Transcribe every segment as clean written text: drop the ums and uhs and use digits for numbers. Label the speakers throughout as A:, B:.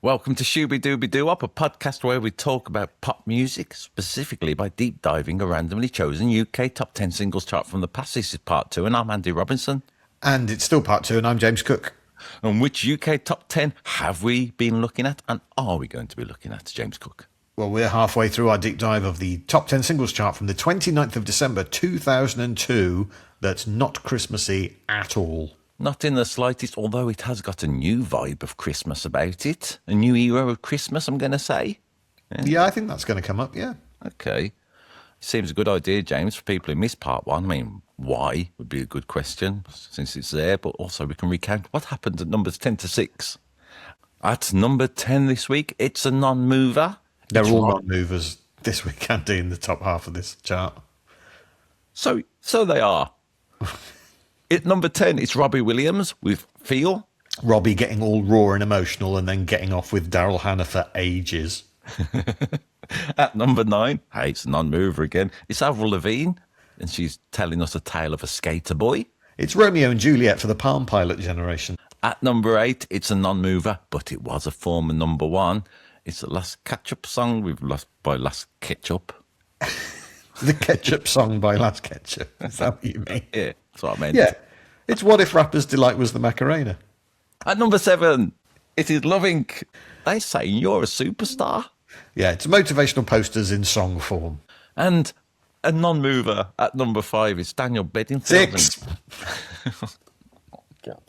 A: Welcome to Shooby Dooby Doo Up, a podcast where we talk about pop music, specifically by deep diving a randomly chosen UK top 10 singles chart from the past. This is part 2, and I'm Andy Robinson.
B: And it's still part 2, and I'm James Cook.
A: And which UK top 10 have we been looking at, and are we going to be looking at, James Cook?
B: Well, we're halfway through our deep dive of the top 10 singles chart from the 29th of December 2002. That's not Christmassy at all.
A: Not in the slightest, although it has got a new vibe of Christmas about it. A new era of Christmas, I'm going to say.
B: Yeah, I think that's going to come up, yeah.
A: Okay. Seems a good idea, James, for people who missed part 1. I mean, why would be a good question, since it's there, but also we can recount what happened at numbers 10 to 6. At number 10 this week, it's a non-mover.
B: They're all non-movers this week, Andy, in the top half of this chart.
A: So they are. At number 10, it's Robbie Williams with Feel.
B: Robbie getting all raw and emotional and then getting off with Daryl Hannah for ages.
A: At number 9, hey, it's a non-mover again, it's Avril Lavigne, and she's telling us a tale of a skater boy.
B: It's Romeo and Juliet for the Palm Pilot generation.
A: At number 8, it's a non-mover, but it was a former number 1. It's the Last Ketchup song we've lost by Last Ketchup.
B: The Ketchup song by Last Ketchup. Is that what you mean?
A: Yeah, that's what I meant.
B: Yeah. It's What If Rapper's Delight Was the Macarena.
A: At number 7, it is Loving. They say you're a superstar.
B: Yeah, it's motivational posters in song form.
A: And a non-mover at number 5 is Daniel Bedingfield.
B: 6. Oh, God.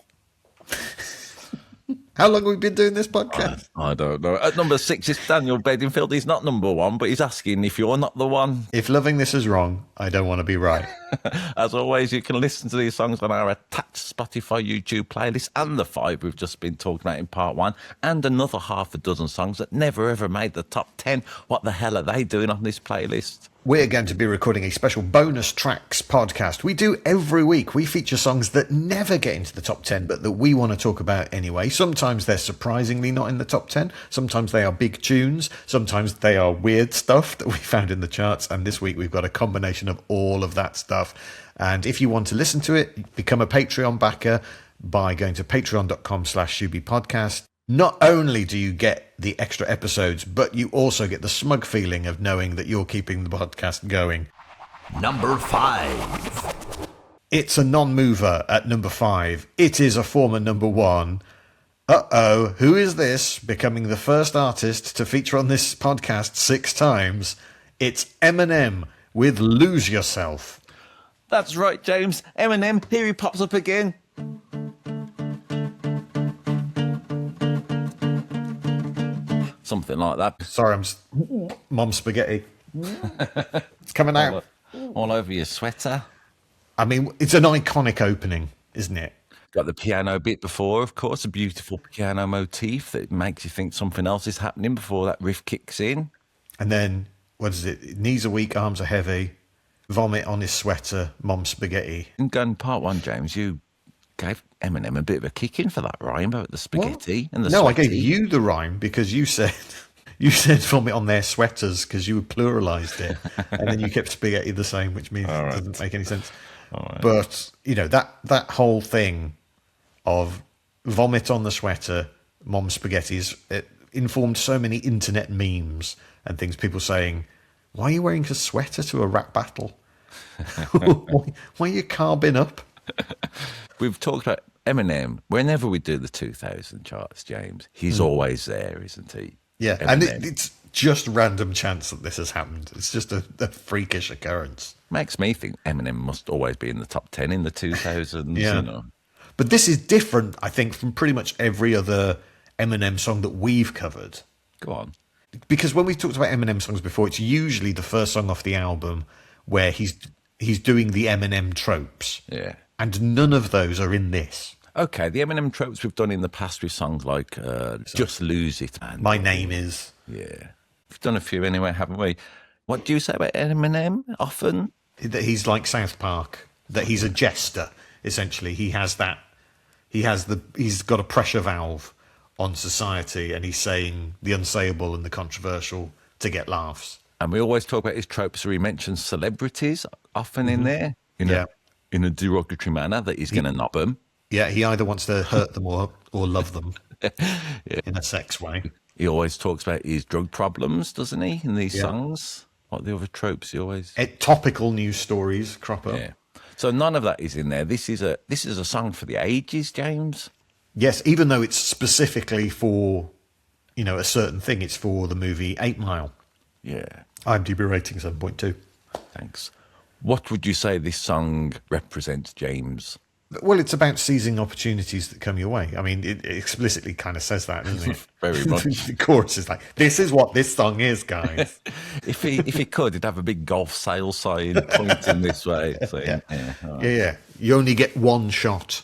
B: How long have we been doing this podcast?
A: I don't know. At number 6 is Daniel Bedingfield. He's not number 1, but he's asking if you're not the one.
B: If loving this is wrong, I don't want to be right.
A: As always, you can listen to these songs on our attached Spotify YouTube playlist and the 5 we've just been talking about in part 1, and another half a dozen songs that never ever made the top 10. What the hell are they doing on this playlist?
B: We're going to be recording a special bonus tracks podcast. We do every week. We feature songs that never get into the top 10, but that we want to talk about anyway. Sometimes they're surprisingly not in the top 10. Sometimes they are big tunes. Sometimes they are weird stuff that we found in the charts. And this week we've got a combination of all of that stuff. And if you want to listen to it, become a Patreon backer by going to patreon.com/shubipodcast. Not only do you get the extra episodes, but you also get the smug feeling of knowing that you're keeping the podcast going.
C: Number 5.
B: It's a non-mover at number 5. It is a former number 1. Uh-oh, who is this? Becoming the first artist to feature on this podcast 6 times. It's Eminem with Lose Yourself.
A: That's right, James. Eminem, here he pops up again. Something like that.
B: Sorry, I'm Mom Spaghetti. It's coming out.
A: All over your sweater.
B: I mean, it's an iconic opening, isn't it?
A: Got the piano bit before, of course, a beautiful piano motif that makes you think something else is happening before that riff kicks in.
B: And then, what is it? Knees are weak, arms are heavy, vomit on his sweater, Mom Spaghetti.
A: In gun part 1, James, you gave Eminem a bit of a kick in for that rhyme about the spaghetti and the
B: No,
A: sweaty.
B: I gave you the rhyme because you said vomit on their sweaters because you pluralized it, and then you kept spaghetti the same, which means it doesn't make any sense.
A: Right.
B: But you know that whole thing of vomit on the sweater, Mom Spaghettis, it informed so many internet memes and things. People saying, "Why are you wearing a sweater to a rap battle? why are you carbing up?"
A: We've talked about Eminem. Whenever we do the 2000 charts, James, he's always there, isn't he?
B: Yeah,
A: Eminem.
B: and it's just random chance that this has happened. It's just a freakish occurrence.
A: Makes me think Eminem must always be in the top 10 in the 2000s.
B: Yeah.
A: You know.
B: But this is different, I think, from pretty much every other Eminem song that we've covered.
A: Go on.
B: Because when we've talked about Eminem songs before, it's usually the first song off the album where he's doing the Eminem tropes.
A: Yeah.
B: And none of those are in this.
A: Okay, the Eminem tropes we've done in the past with songs like Just Lose It. And,
B: My Name Is.
A: Yeah. We've done a few anyway, haven't we? What do you say about Eminem often?
B: That he's like South Park. That he's a jester, essentially. He's got a pressure valve on society, and he's saying the unsayable and the controversial to get laughs.
A: And we always talk about his tropes where he mentions celebrities often in there. In a derogatory manner, that he's going to knob them.
B: Yeah, he either wants to hurt them or love them in a sex way.
A: He always talks about his drug problems, doesn't he, in these
B: Yeah.
A: songs? What the other tropes he always...
B: Topical news stories crop up.
A: Yeah. So none of that is in there. This is a song for the ages, James.
B: Yes, even though it's specifically for, a certain thing. It's for the movie 8 Mile.
A: Yeah.
B: IMDb rating 7.2.
A: Thanks. What would you say this song represents, James?
B: Well, it's about seizing opportunities that come your way. I mean, it explicitly kind of says that, doesn't it?
A: Very much.
B: The chorus is like, this is what this song is, guys.
A: If he could, he'd have a big golf sale sign pointing this way. So,
B: Yeah.
A: all right.
B: Yeah. You only get one shot.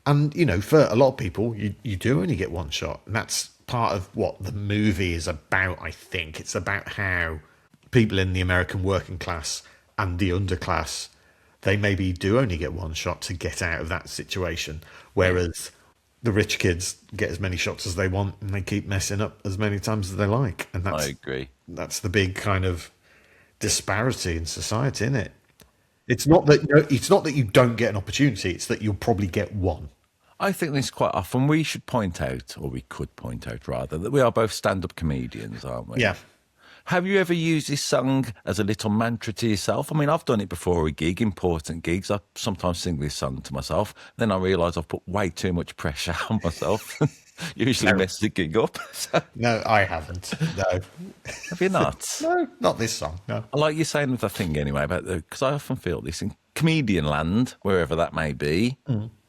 B: And, for a lot of people, you do only get one shot. And that's part of what the movie is about, I think. It's about how people in the American working class and the underclass, they maybe do only get one shot to get out of that situation. Whereas the rich kids get as many shots as they want and they keep messing up as many times as they like. And
A: I agree.
B: that's the big kind of disparity in society, isn't it? It's not that you don't get an opportunity, it's that you'll probably get one.
A: I think this quite often we should point out, or we could point out rather, that we are both stand-up comedians, aren't we?
B: Yeah.
A: Have you ever used this song as a little mantra to yourself? I mean, I've done it before a gig, important gigs. I sometimes sing this song to myself. Then I realise I've put way too much pressure on myself. Usually mess the gig up. So,
B: No, I haven't. No.
A: have you not?
B: No, not this song. No.
A: I like you saying with the thing anyway, about because I often feel this in comedian land, wherever that may be.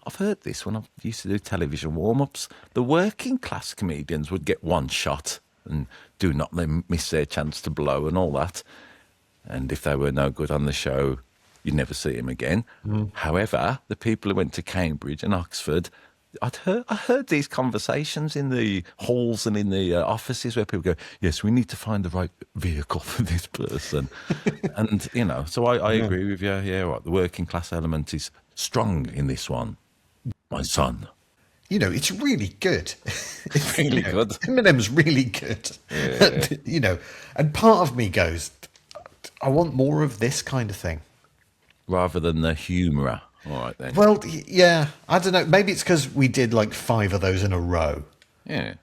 A: I've heard this when I used to do television warm-ups. The working class comedians would get one shot and do not miss their chance to blow and all that. And if they were no good on the show, you'd never see him again. However, the people who went to Cambridge and Oxford, I heard these conversations in the halls and in the offices where people go, yes, we need to find the right vehicle for this person. And, so I agree with you. Yeah, right. The working class element is strong in this one. My son.
B: It's really good.
A: It's really good.
B: Eminem's really good.
A: Yeah.
B: And part of me goes, I want more of this kind of thing.
A: Rather than the humour. All right, then.
B: Well, yeah, I don't know. Maybe it's because we did like 5 of those in a row.
A: Yeah.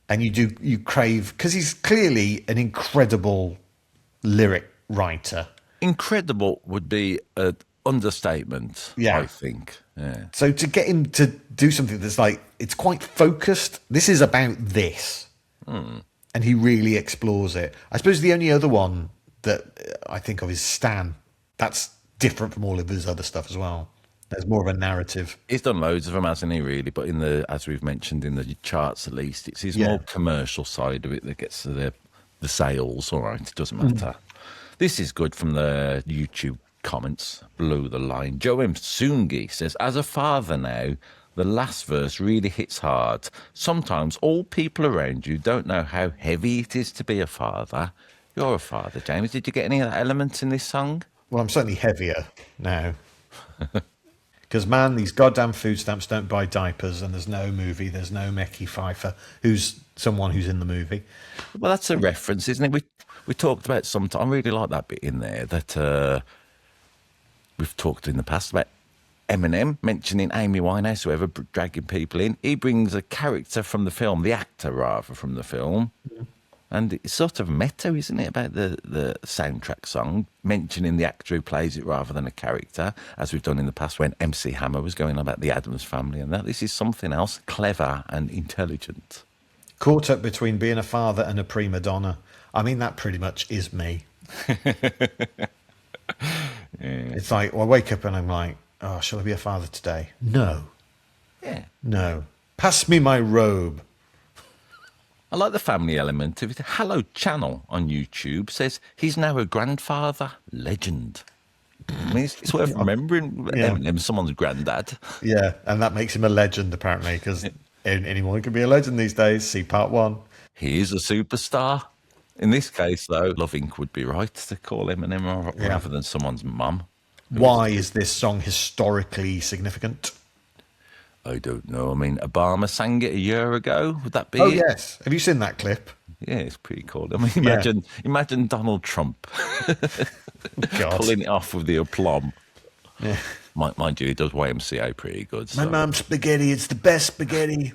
B: And you crave, because he's clearly an incredible lyric writer.
A: Incredible would be an understatement,
B: Yeah.
A: I think. Yeah.
B: So to get him to do something that's like, it's quite focused. This is about this. And he really explores it. I suppose the only other one that I think of is Stan. That's different from all of his other stuff as well. There's more of a narrative.
A: He's done loads of them, hasn't he, really? But as we've mentioned in the charts at least, it's his more commercial side of it that gets to the sales. All right, it doesn't matter. This is good from the YouTube comments. Blew the line. Joe M. Sungi says, as a father now, the last verse really hits hard. Sometimes all people around you don't know how heavy it is to be a father. You're a father, James. Did you get any of that elements in this song?
B: Well, I'm certainly heavier now. Because, man, these goddamn food stamps don't buy diapers, and there's no movie, there's no Mekhi Phifer, who's someone who's in the movie.
A: Well, that's a reference, isn't it? We talked about I really like that bit in there that we've talked in the past about Eminem mentioning Amy Winehouse, whoever dragging people in. He brings a character from the film, the actor rather from the film. And it's sort of meta, isn't it, about the soundtrack song, mentioning the actor who plays it rather than a character, as we've done in the past when MC Hammer was going on about the Addams Family and that. This is something else, clever and intelligent.
B: Caught up between being a father and a prima donna. I mean, that pretty much is me. It's like, I wake up and I'm like, oh, shall I be a father today? No.
A: Yeah.
B: No. Pass me my robe.
A: I like the family element of it. Hello Channel on YouTube says he's now a grandfather. Legend. I mean, it's worth remembering Eminem, someone's granddad.
B: Yeah, and that makes him a legend, apparently, because anyone can be a legend these days. See part 1.
A: He is a superstar. In this case, though, Love Inc. would be right to call Eminem rather than someone's mum.
B: Why is this song historically significant?
A: I don't know. I mean, Obama sang it a year ago. Would that be
B: Oh,
A: it?
B: yes. Have you seen that clip?
A: Yeah, it's pretty cool. I mean, imagine Donald Trump
B: God.
A: pulling it off with the aplomb.
B: Yeah.
A: Mind you, he does YMCA pretty good.
B: My
A: So.
B: mom's spaghetti. It's the best spaghetti.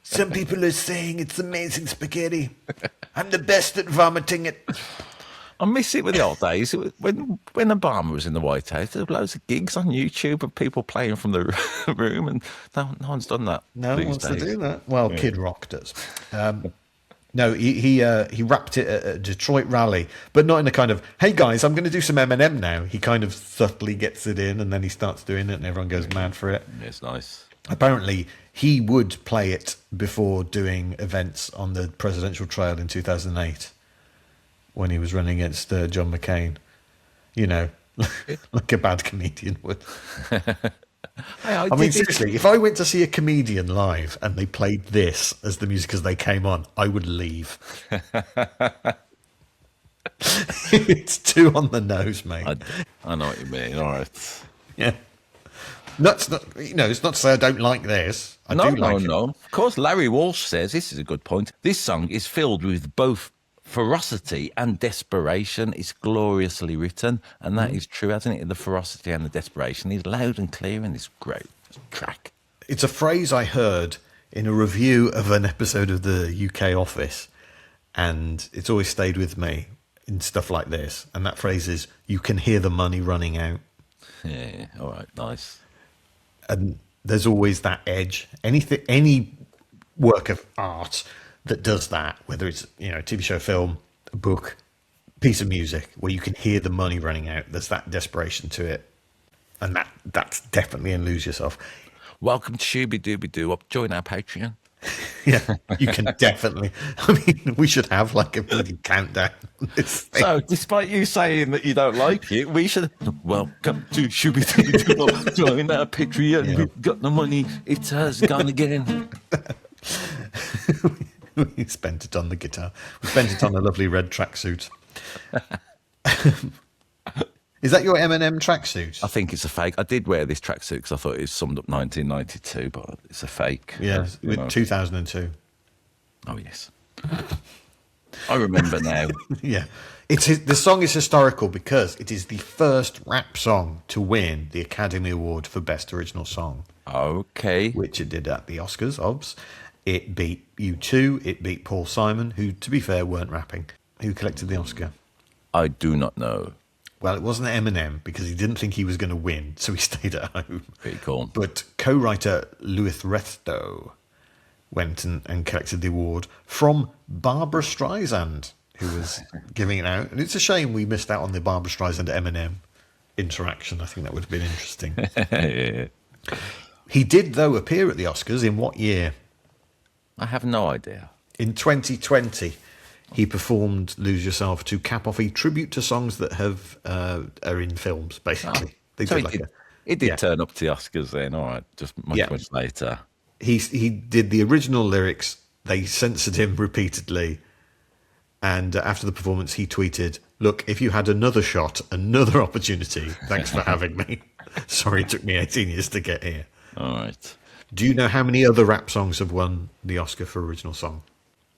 B: Some people are saying it's amazing spaghetti. I'm the best at vomiting it.
A: I miss it with the old days. When Obama was in the White House, there were loads of gigs on YouTube of people playing from the room, and no one's done that.
B: No one
A: these
B: wants
A: days.
B: to do that. Well, Kid Rock does. No, he rapped it at a Detroit rally, but not in the kind of, hey guys, I'm going to do some Eminem now. He kind of subtly gets it in, and then he starts doing it, and everyone goes mad for it.
A: It's nice.
B: Apparently, he would play it before doing events on the presidential trail in 2008 when he was running against John McCain. You know, like a bad comedian would. I mean, seriously, if I went to see a comedian live and they played this as the music as they came on, I would leave. It's too on the nose, mate.
A: I know what you mean. All right.
B: Yeah. It's not to say I don't like this. I do like it.
A: No. Of course, Larry Walsh says, this is a good point, this song is filled with both ferocity and desperation. It's gloriously written, and that is true, hasn't it? The ferocity and the desperation is loud and clear, and it's great track.
B: It's a phrase I heard in a review of an episode of the UK Office, and it's always stayed with me in stuff like this. And that phrase is, you can hear the money running out.
A: Yeah, all right, nice.
B: And there's always that edge. Any work of art that does that, whether it's a TV show, film, a book, piece of music, where you can hear the money running out, there's that desperation to it, and that's definitely in Lose Yourself.
A: Welcome to Shooby Dooby Doo. Join our Patreon.
B: Yeah, you can definitely. I mean, we should have like a bloody countdown on this thing.
A: So, despite you saying that you don't like it, we should welcome to Shooby Dooby Doo. Join our Patreon.
B: Yeah.
A: We've got the money. It has gone again.
B: We spent it on the guitar. We spent it on a lovely red tracksuit. Is that your Eminem tracksuit?
A: I think it's a fake. I did wear this tracksuit because I thought it summed up 1992, but it's a fake.
B: Yeah,
A: You know.
B: 2002.
A: Oh, yes. I remember now.
B: Yeah. The song is historical because it is the first rap song to win the Academy Award for Best Original Song,
A: Okay.
B: which it did at the Oscars, obs. It beat U2, it beat Paul Simon, who, to be fair, weren't rapping. Who collected the Oscar?
A: I do not know.
B: Well, it wasn't Eminem because he didn't think he was going to win, so he stayed at home.
A: Pretty cool.
B: But co-writer Louis Resto went and collected the award from Barbara Streisand, who was giving it out. And it's a shame we missed out on the Barbara Streisand Eminem interaction. I think that would have been interesting.
A: Yeah.
B: He did, though, appear at the Oscars in what year?
A: I have no idea.
B: In 2020. He performed "Lose Yourself" to cap off a tribute to songs that are in films. Basically,
A: It did turn up to the Oscars then. All right, just much later.
B: He did the original lyrics. They censored him repeatedly, and after the performance, he tweeted, "Look, if you had another shot, another opportunity, thanks for having me. Sorry, it took me 18 years to get here."
A: All right.
B: Do you know how many other rap songs have won the Oscar for original song?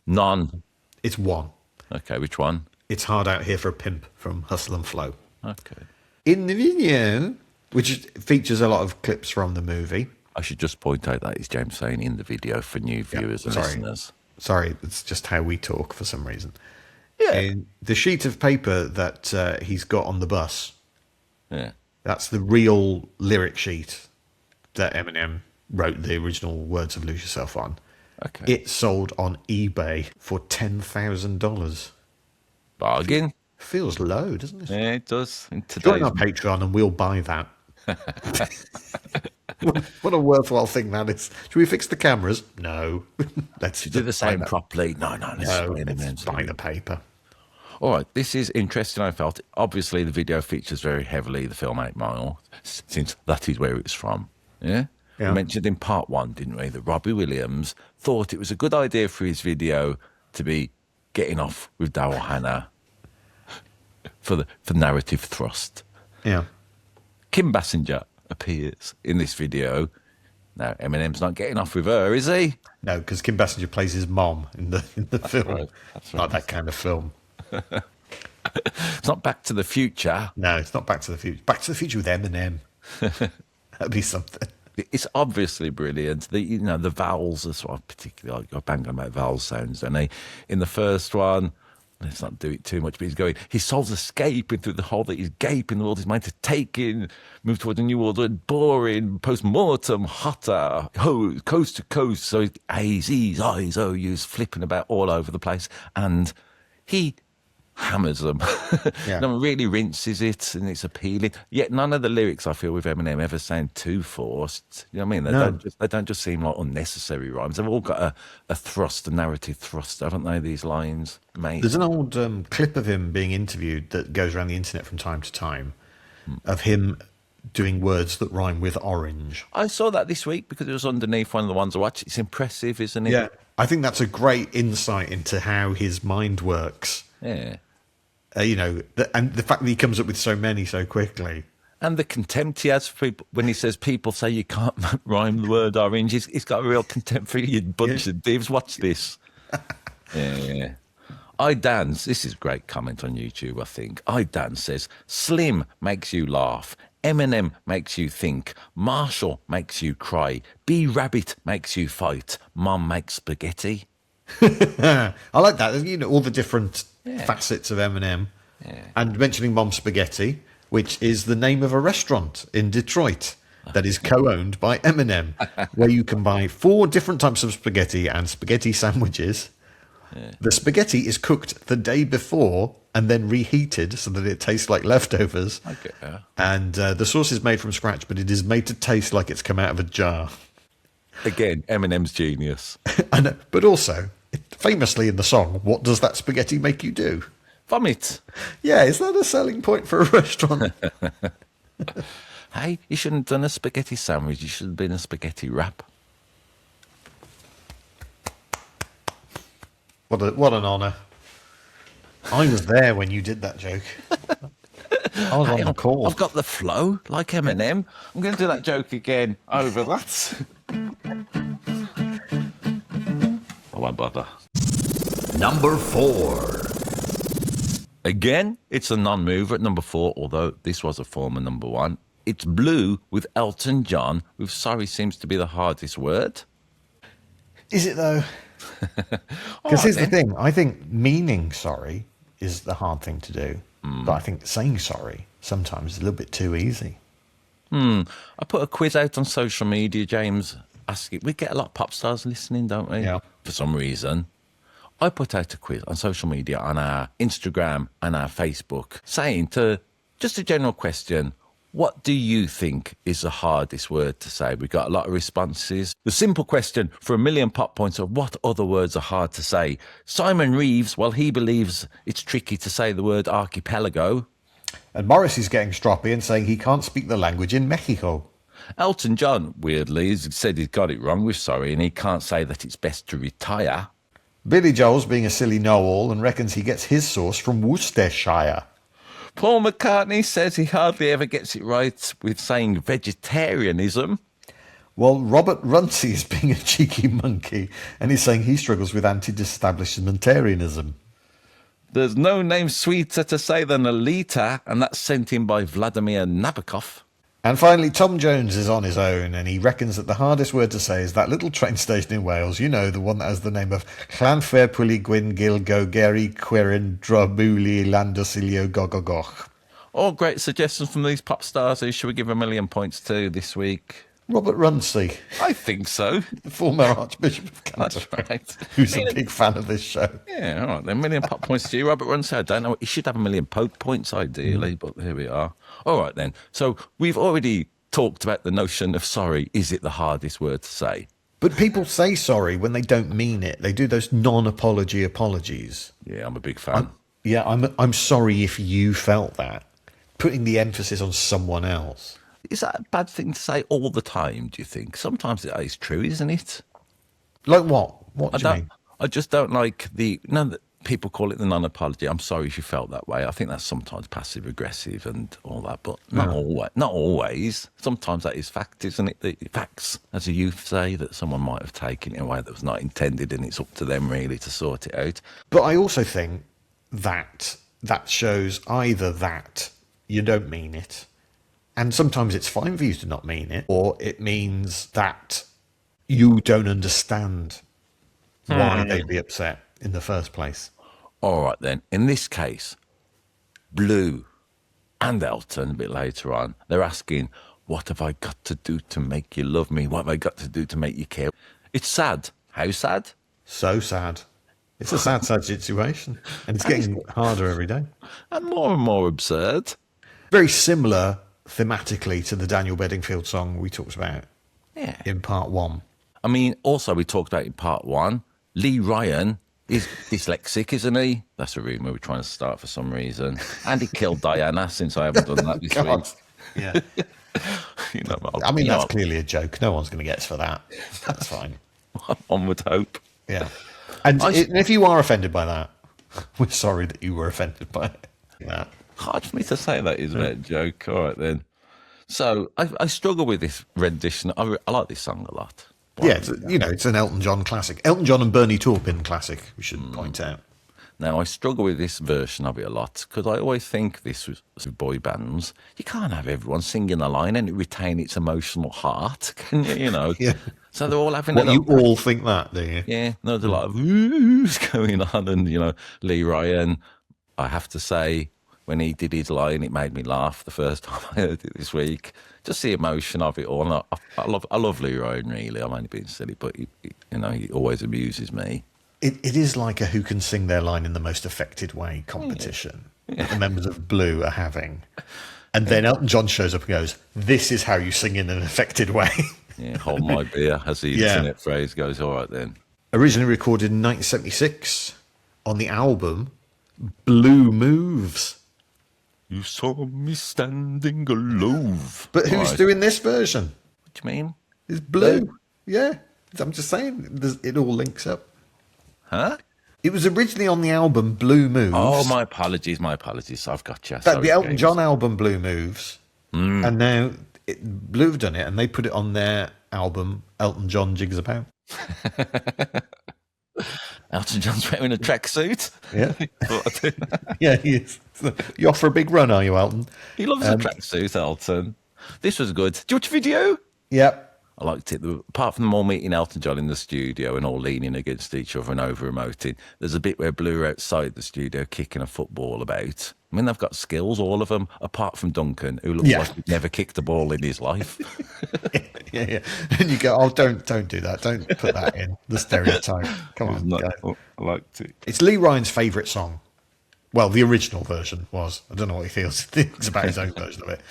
A: None.
B: It's one.
A: Okay, which one?
B: It's "Hard Out Here for a Pimp" from Hustle and Flow.
A: Okay.
B: In the video, which features a lot of clips from the movie.
A: I should just point out that is James saying in the video for new viewers and listeners.
B: Sorry, it's just how we talk for some reason.
A: Yeah.
B: In the sheet of paper that he's got on the bus,
A: Yeah.
B: that's the real lyric sheet that Eminem wrote the original words of "Lose Yourself" on.
A: Okay.
B: It sold on eBay for $10,000.
A: Bargain.
B: Feels low, doesn't it?
A: Yeah, it does. In
B: Join
A: today's
B: our Patreon and we'll buy that. What a worthwhile thing that is. Should we fix the cameras? No. Let's
A: do the same
B: buy that.
A: properly. No,
B: Let's buy the paper.
A: All right, this is interesting. I felt obviously the video features very heavily the film 8 Mile, since that is where it's from. Yeah.
B: Yeah.
A: We mentioned in part 1, didn't we, that Robbie Williams thought it was a good idea for his video to be getting off with Daryl Hannah for narrative thrust.
B: Yeah.
A: Kim Basinger appears in this video. Now, Eminem's not getting off with her, is he?
B: No, because Kim Basinger plays his mom in the film.
A: right. That's right.
B: Like that kind of film.
A: It's not Back to the Future.
B: No, it's not Back to the Future. Back to the Future with Eminem. That'd be something.
A: It's obviously brilliant. The vowels are sort of particularly, I bang on about vowel sounds, don't they? In the first one, let's not do it too much, but he's going, his soul's escaping through the hole that he's gaping, the world is made to take in, move towards a new world, boring, post-mortem, hotter, coast to coast. So A's, E's, I's, O's, flipping about all over the place. And he hammers them.
B: Yeah.
A: No one really rinses it, and it's appealing. Yet none of the lyrics I feel with Eminem ever sound too forced. You know what I mean? They don't just seem like unnecessary rhymes. They've all got a thrust, a narrative thrust, haven't they? These lines, mate.
B: There's an old clip of him being interviewed that goes around the internet from time to time of him doing words that rhyme with orange.
A: I saw that this week because it was underneath one of the ones I watched. It's impressive, isn't it?
B: Yeah. I think that's a great insight into how his mind works.
A: Yeah.
B: And the fact that he comes up with so many so quickly.
A: And the contempt he has for people when he says people say you can't rhyme the word orange. He's got a real contempt for you bunch of divs. Watch this. Yeah. I Dance. This is a great comment on YouTube, I think. I Dance says, Slim makes you laugh. Eminem makes you think. Marshall makes you cry. B Rabbit makes you fight. Mom makes spaghetti.
B: I like that. All the different facets of Eminem.
A: Yeah.
B: And mentioning Mom Spaghetti, which is the name of a restaurant in Detroit that is co-owned by Eminem, where you can buy 4 different types of spaghetti and spaghetti sandwiches. Yeah. The spaghetti is cooked the day before and then reheated so that it tastes like leftovers.
A: Okay, yeah.
B: And the sauce is made from scratch, but it is made to taste like it's come out of a jar.
A: Again, Eminem's genius.
B: But also, famously in the song, what does that spaghetti make you do?
A: Vomit.
B: Yeah, is that a selling point for a restaurant?
A: Hey, you shouldn't have done a spaghetti sandwich. You should have been a spaghetti wrap.
B: What an honour. I was there when you did that joke. I was on the call.
A: I've got the flow, like Eminem. I'm going to do that joke again over that. I won't bother.
C: Number 4.
A: Again, it's a non-mover at number 4, although this was a former number 1. It's Blue with Elton John, with sorry seems to be the hardest word.
B: Is it though? Because here's the thing. I think meaning sorry is the hard thing to do. But I think saying sorry sometimes is a little bit too easy.
A: I put a quiz out on social media, James. We get a lot of pop stars listening, don't we?
B: Yeah.
A: For some reason. I put out a quiz on social media, on our Instagram and our Facebook, saying just a general question, what do you think is the hardest word to say? We got a lot of responses. The simple question for 1 million pop points of what other words are hard to say. Simon Reeves, well, he believes it's tricky to say the word archipelago.
B: And Morris is getting stroppy and saying he can't speak the language in Mexico.
A: Elton John, weirdly, has said he's got it wrong with sorry and he can't say that it's best to retire.
B: Billy Joel's being a silly know-all and reckons he gets his sauce from Worcestershire.
A: Paul McCartney says he hardly ever gets it right with saying vegetarianism.
B: Well, Robert Runcie is being a cheeky monkey and he's saying he struggles with anti-establishmentarianism.
A: There's no name sweeter to say than Alita, and that's sent in by Vladimir Nabokov.
B: And finally, Tom Jones is on his own, and he reckons that the hardest word to say is that little train station in Wales, the one that has the name of Llanfairpwllgwyn Gwyn Gilgo Geri Querin Drobuli Landosilio Gogogoch.
A: All great suggestions from these pop stars. Who should we give 1 million points to this week?
B: Robert Runcie,
A: I think so.
B: the former Archbishop of Canterbury,
A: That's right.
B: who's a big fan of this show.
A: Yeah, all right then. 1 million pop points to you, Robert Runcie. I don't know. He should have 1 million poke points, ideally, but here we are. All right then. So we've already talked about the notion of sorry. Is it the hardest word to say?
B: But people say sorry when they don't mean it. They do those non-apology apologies.
A: Yeah, I'm a big fan.
B: I'm sorry if you felt that. Putting the emphasis on someone else.
A: Is that a bad thing to say all the time, do you think? Sometimes it is true, isn't it?
B: Like what? What do you mean?
A: I just don't like that people call it the non-apology. I'm sorry if you felt that way. I think that's sometimes passive-aggressive and all that, but not always. Not always. Sometimes that is fact, isn't it? The facts, as a youth say, that someone might have taken it in a way that was not intended, and it's up to them really to sort it out.
B: But I also think that shows either that you don't mean it, And sometimes it's fine for you to not mean it, or it means that you don't understand why they'd be upset in the first place.
A: All right, then. In this case, Blue and Elton, a bit later on, they're asking, what have I got to do to make you love me? What have I got to do to make you care? It's sad. How sad?
B: So sad. It's a sad situation. And it's getting harder every day.
A: And more absurd.
B: Very similar thematically to the Daniel Bedingfield song we talked about in part 1.
A: I mean, also, we talked about in part 1, Lee Ryan is dyslexic, isn't he? That's a rumour we're trying to start for some reason. And he killed Diana, since I haven't done that this week.
B: Yeah.
A: You know,
B: I mean, that's clearly a joke. No one's going to get us for that. That's fine.
A: One would hope.
B: Yeah. And if you are offended by that, we're sorry that you were offended by it. Yeah.
A: Hard for me to say that is a joke. All right, then. So I struggle with this rendition. I like this song a lot.
B: Yeah, it's an Elton John classic. Elton John and Bernie Taupin classic, we should point out.
A: Now, I struggle with this version of it a lot because I always think this was boy bands. You can't have everyone singing a line and it retain its emotional heart, can you? You know?
B: Yeah.
A: So they're all having
B: You all think that, do you?
A: Yeah, no, there's a lot of oohs going on. And, Lee Ryan, I have to say, when he did his line, it made me laugh the first time I heard it this week. Just the emotion of it all. And I love Lee Ryan, really. I'm only being silly, but he always amuses me.
B: It is like a who can sing their line in the most affected way competition that the members of Blue are having. And then Elton John shows up and goes, this is how you sing in an affected way.
A: Yeah, hold my beer, as the internet phrase goes. All right, then.
B: Originally recorded in 1976 on the album Blue Moves.
A: You saw me standing alone.
B: But who's doing this version?
A: What do you mean?
B: It's Blue. Yeah, I'm just saying, it all links up.
A: Huh?
B: It was originally on the album Blue Moves.
A: Oh, my apologies. I've got you.
B: But the Elton John album Blue Moves. And now Blue have done it, and they put it on their album Elton John Jigs a Pound.
A: Elton John's wearing a tracksuit.
B: Yeah. Yeah, he is. You off for a big run, are you, Elton?
A: He loves a tracksuit, Elton. This was good. Did you watch the video?
B: Yep.
A: I liked it. Apart from them all meeting Elton John in the studio and all leaning against each other and over-emoting, there's a bit where Blue are outside the studio kicking a football about. I mean, they've got skills, all of them, apart from Duncan, who looks like he's never kicked a ball in his life.
B: Yeah. And you go, oh, don't do that. Don't put that in, the stereotype. Come on, guys.
A: I liked it.
B: It's Lee Ryan's favourite song. Well, the original version was. I don't know what he thinks about his own version of it.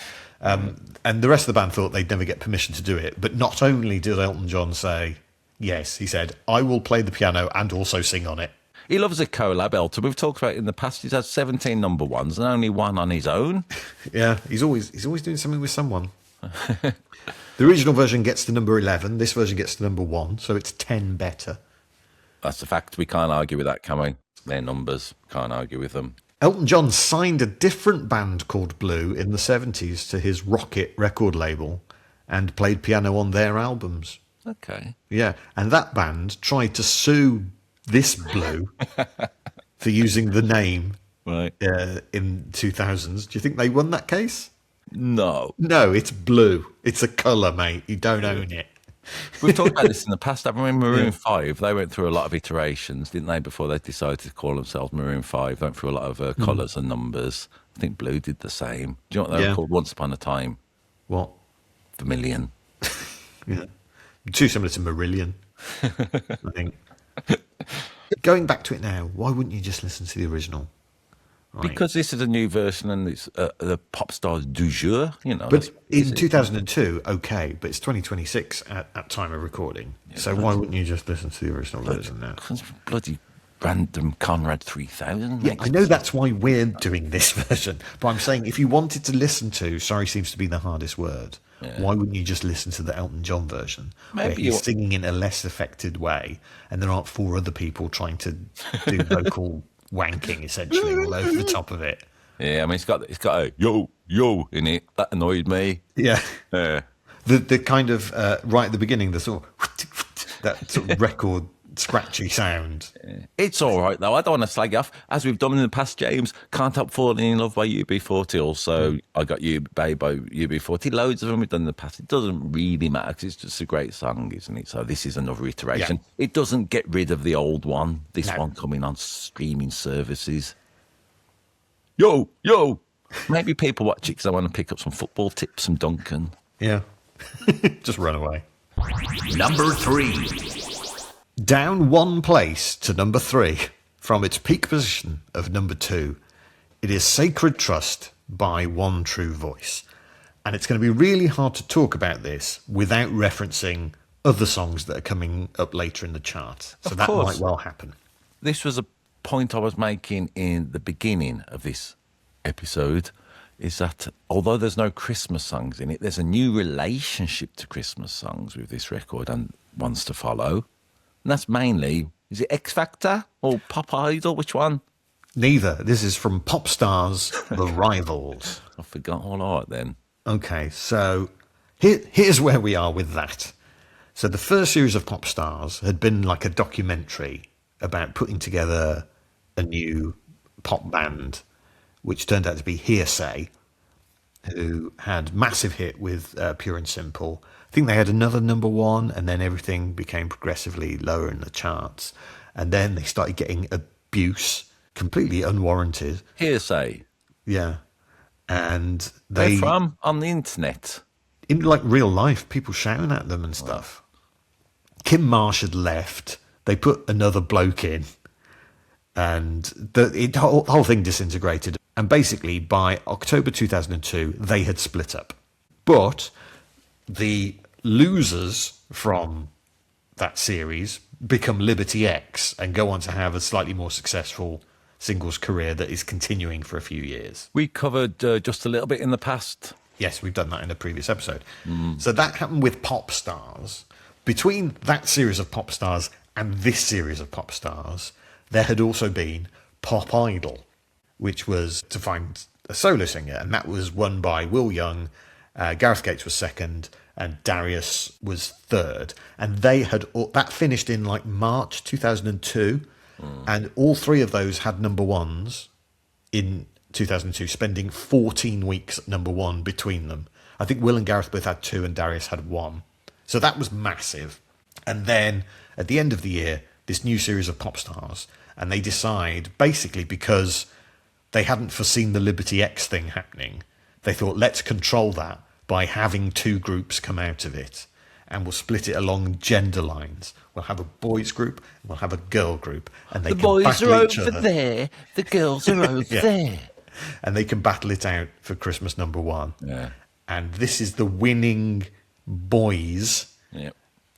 B: And the rest of the band thought they'd never get permission to do it. But not only did Elton John say yes, he said, I will play the piano and also sing on it.
A: He loves a collab, Elton. We've talked about it in the past. He's had 17 number ones and only one on his own.
B: Yeah, he's always doing something with someone. The original version gets to number 11. This version gets to number 1, so it's 10 better.
A: That's a fact. We can't argue with that, can we? Their numbers. Can't argue with them.
B: Elton John signed a different band called Blue in the 70s to his Rocket record label and played piano on their albums.
A: Okay.
B: Yeah, and that band tried to sue this Blue for using the name
A: Right.
B: in 2000s. Do you think they won that case?
A: No.
B: No, it's Blue. It's a colour, mate. You don't own it.
A: We've talked about this in the past. I remember Maroon 5, they went through a lot of iterations, didn't they, before they decided to call themselves Maroon 5. They went through a lot of colours and numbers. I think Blue did the same. Do you know what they were called once upon a time?
B: What?
A: Vermilion.
B: Yeah. Too similar to Marillion, I think. Going back to it now, why wouldn't you just listen to the original? Right.
A: Because this is a new version and it's the pop stars du jour, you know.
B: But in 2002, okay, but it's 2026 at time of recording. Yeah, so why wouldn't you just listen to the original version now?
A: Bloody random Conrad 3000.
B: Yeah, I know that's why we're doing this version. But I'm saying if you wanted to listen to, sorry seems to be the hardest word, why wouldn't you just listen to the Elton John version? Maybe where he's singing in a less affected way and there aren't 4 other people trying to do vocal wanking essentially all over the top of it.
A: Yeah, I mean it's got a yo in it. That annoyed me.
B: Yeah. The kind of right at the beginning, the sort of that sort of record scratchy sound.
A: It's all right, though. I don't want to slag it off. As we've done in the past, James, Can't Help Falling in Love by UB40. Also, I Got You, Babe by UB40. Loads of them we've done in the past. It doesn't really matter because it's just a great song, isn't it? So this is another iteration.
B: Yeah.
A: It doesn't get rid of the old one. This
B: No.
A: one coming on streaming services. Yo, yo. Maybe people watch it because I want to pick up some football tips from Duncan.
B: Yeah. Just run away.
C: Number 3.
B: Down one place to number 3 from its peak position of number 2. It is Sacred Trust by One True Voice. And it's going to be really hard to talk about this without referencing other songs that are coming up later in the chart. So that might well happen.
A: This was a point I was making in the beginning of this episode, is that although there's no Christmas songs in it, there's a new relationship to Christmas songs with this record and ones to follow. And that's mainly, is it X Factor or Pop Idol? Which one?
B: Neither. This is from Popstars, The Rivals.
A: I forgot. All right then.
B: Okay, so here's where we are with that. So the first series of Popstars had been like a documentary about putting together a new pop band, which turned out to be Hearsay, who had massive hit with Pure and Simple. I think they had another number 1, and then everything became progressively lower in the charts. And then they started getting abuse, completely unwarranted.
A: Hearsay.
B: Yeah. And
A: They're
B: they,
A: from on the internet.
B: in like real life, people shouting at them and stuff. Kim Marsh had left. They put another bloke in, and the whole thing disintegrated. And basically, by October 2002, they had split up. But the losers from that series become Liberty X and go on to have a slightly more successful singles career that is continuing for a few years.
A: We covered just a little bit in the past.
B: Yes, we've done that in a previous episode. So that happened with Pop Stars. Between that series of Pop Stars and this series of Pop Stars, there had also been Pop Idol, which was to find a solo singer, and that was won by Will Young. Gareth Gates was second, and Darius was third. And they had that finished in like March 2002, and all 3 of those had number 1s in 2002, spending 14 weeks at number 1 between them. I think Will and Gareth both had 2, and Darius had 1. So that was massive. And then at the end of the year, this new series of Pop Stars, and they decide, basically because they hadn't foreseen the Liberty X thing happening, they thought, let's control that by having 2 groups come out of it, and we'll split it along gender lines. We'll have a boys group, and we'll have a girl group, and they
A: The
B: can
A: boys
B: battle
A: are
B: each
A: over
B: other.
A: there. The girls are over
B: Yeah.
A: there.
B: And they can battle it out for Christmas number 1.
A: Yeah.
B: And this is the winning boys
A: Yep.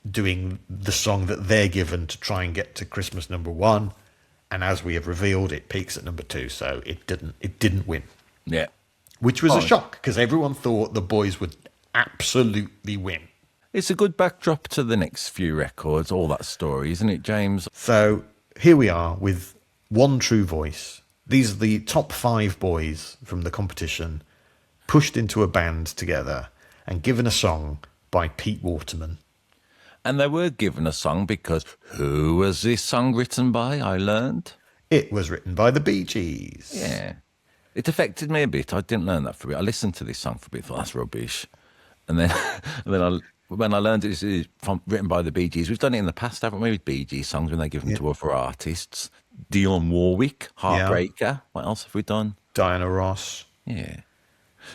B: doing the song that they're given to try and get to Christmas number 1. And as we have revealed, it peaks at number 2, so it didn't win,
A: Yeah.
B: which was a
A: Oh.
B: shock because everyone thought the boys would absolutely win.
A: It's a good backdrop to the next few records, all that story, isn't it, James?
B: So here we are with One True Voice. These are the top 5 boys from the competition pushed into a band together and given a song by Pete Waterman.
A: And they were given a song because who was this song written by, I learned?
B: It was written by the Bee Gees.
A: Yeah. It affected me a bit. I didn't learn that for a bit. I listened to this song for a bit, thought that's rubbish. And then, when I learned it was written by the Bee Gees, we've done it in the past, haven't we, with Bee Gees songs when they give them to other artists. Dionne Warwick, Heartbreaker. What else have we done?
B: Diana Ross,
A: Yeah.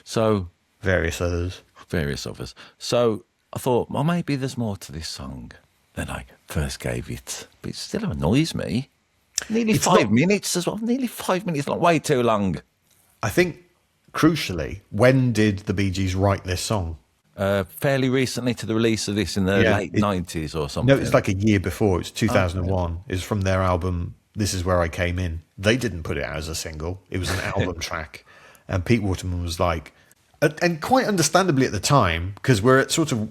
A: So,
B: various others.
A: various others. So I thought, well, maybe there's more to this song than I first gave it. But it still annoys me. Nearly
B: It's
A: 5
B: not-
A: minutes as well. Nearly 5 minutes long. Way too long.
B: I think, crucially, when did the Bee Gees write this song?
A: Fairly recently to the release of this in the late 90s or something.
B: No, it's like a year before. It's 2001. It's from their album, This Is Where I Came In. They didn't put it out as a single. It was an album track. And Pete Waterman was like, and quite understandably at the time, because we're in sort of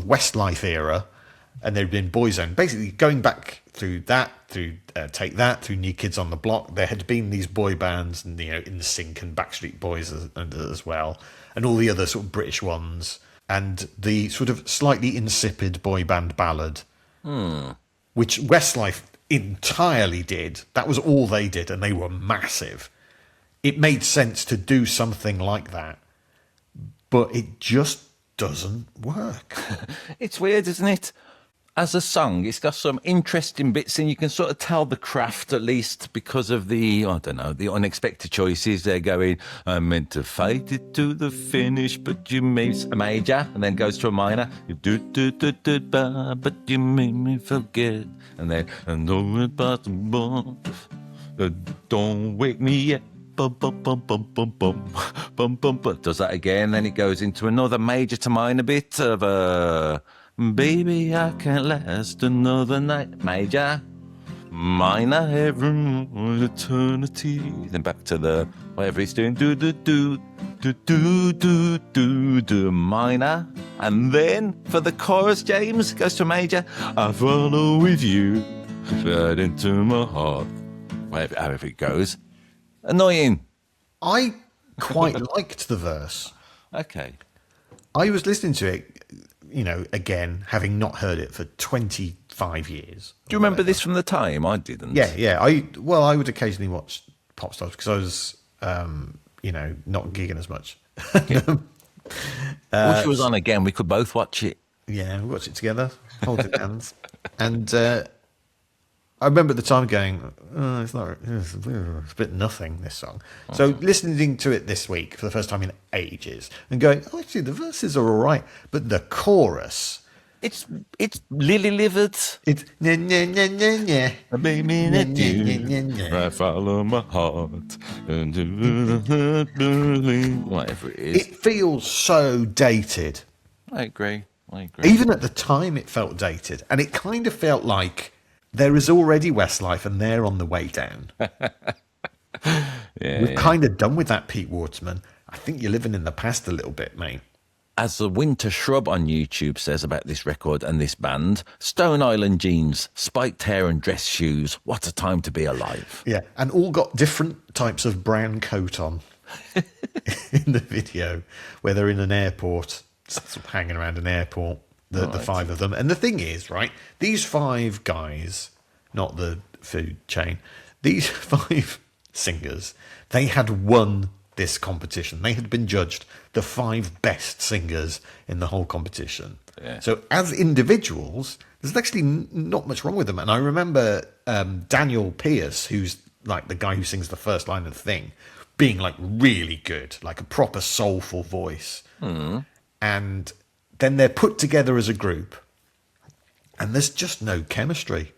B: Westlife era, and there'd been Boyzone. Basically, going back through that, through Take That, through New Kids on the Block, there had been these boy bands, and NSYNC and Backstreet Boys as well, and all the other sort of British ones, and the sort of slightly insipid boy band ballad. Was which Westlife entirely did. That was all they did, and they were massive. It made sense to do something like that, but it just doesn't work.
A: It's weird, isn't it? As a song, it's got some interesting bits, and you can sort of tell the craft, at least because of the, I don't know, the unexpected choices. They're going, I meant to fight it to the finish, but you made a major, and then goes to a minor. You do, but you made me forget. And then, and no impossible, don't wake me yet. Bum, bum, bum, bum, bum, bum, bum, bum, bum. Does that again, then it goes into another major to minor bit of baby, I can't last another night. Major, minor, every eternity. Then back to the whatever he's doing. Do do do do do do do do minor. And then for the chorus, James goes to major. I follow with you right into my heart. However it goes. Annoying.
B: I quite liked the verse.
A: Okay.
B: I was listening to it, again, having not heard it for 25 years.
A: Do you remember this from the time? I didn't.
B: Yeah. I would occasionally watch pop stars because I was, not gigging as much.
A: Wish it was on again. We could both watch it.
B: Yeah, we watched it together, holding hands. And I remember at the time going, it's a bit nothing, this song. So listening to it this week for the first time in ages and going, actually, the verses are all right. But the chorus...
A: It's lily livered.
B: It's nya, nya, nya, nya, nya.
A: A baby
B: Nya,
A: that
B: nya, nya,
A: you.
B: nya, nya.
A: I follow my heart. Whatever it is.
B: It feels so dated.
A: I agree.
B: Even at the time, it felt dated. And it kind of felt like there is already Westlife and they're on the way down. We've kind of done with that, Pete Waterman. I think you're living in the past a little bit, mate.
A: As the Winter Shrub on YouTube says about this record and this band, Stone Island jeans, spiked hair and dress shoes. What a time to be alive.
B: Yeah, and all got different types of brown coat on in the video, where they're in an airport, sort of hanging around an airport, the five of them. And the thing is, right, these five guys, not the food chain, these five singers, they had won this competition. They had been judged the five best singers in the whole competition. Yeah. So as individuals, there's actually not much wrong with them. And I remember Daniel Pierce, who's like the guy who sings the first line of the thing, being like really good, like a proper soulful voice. And then they're put together as a group and there's just no chemistry.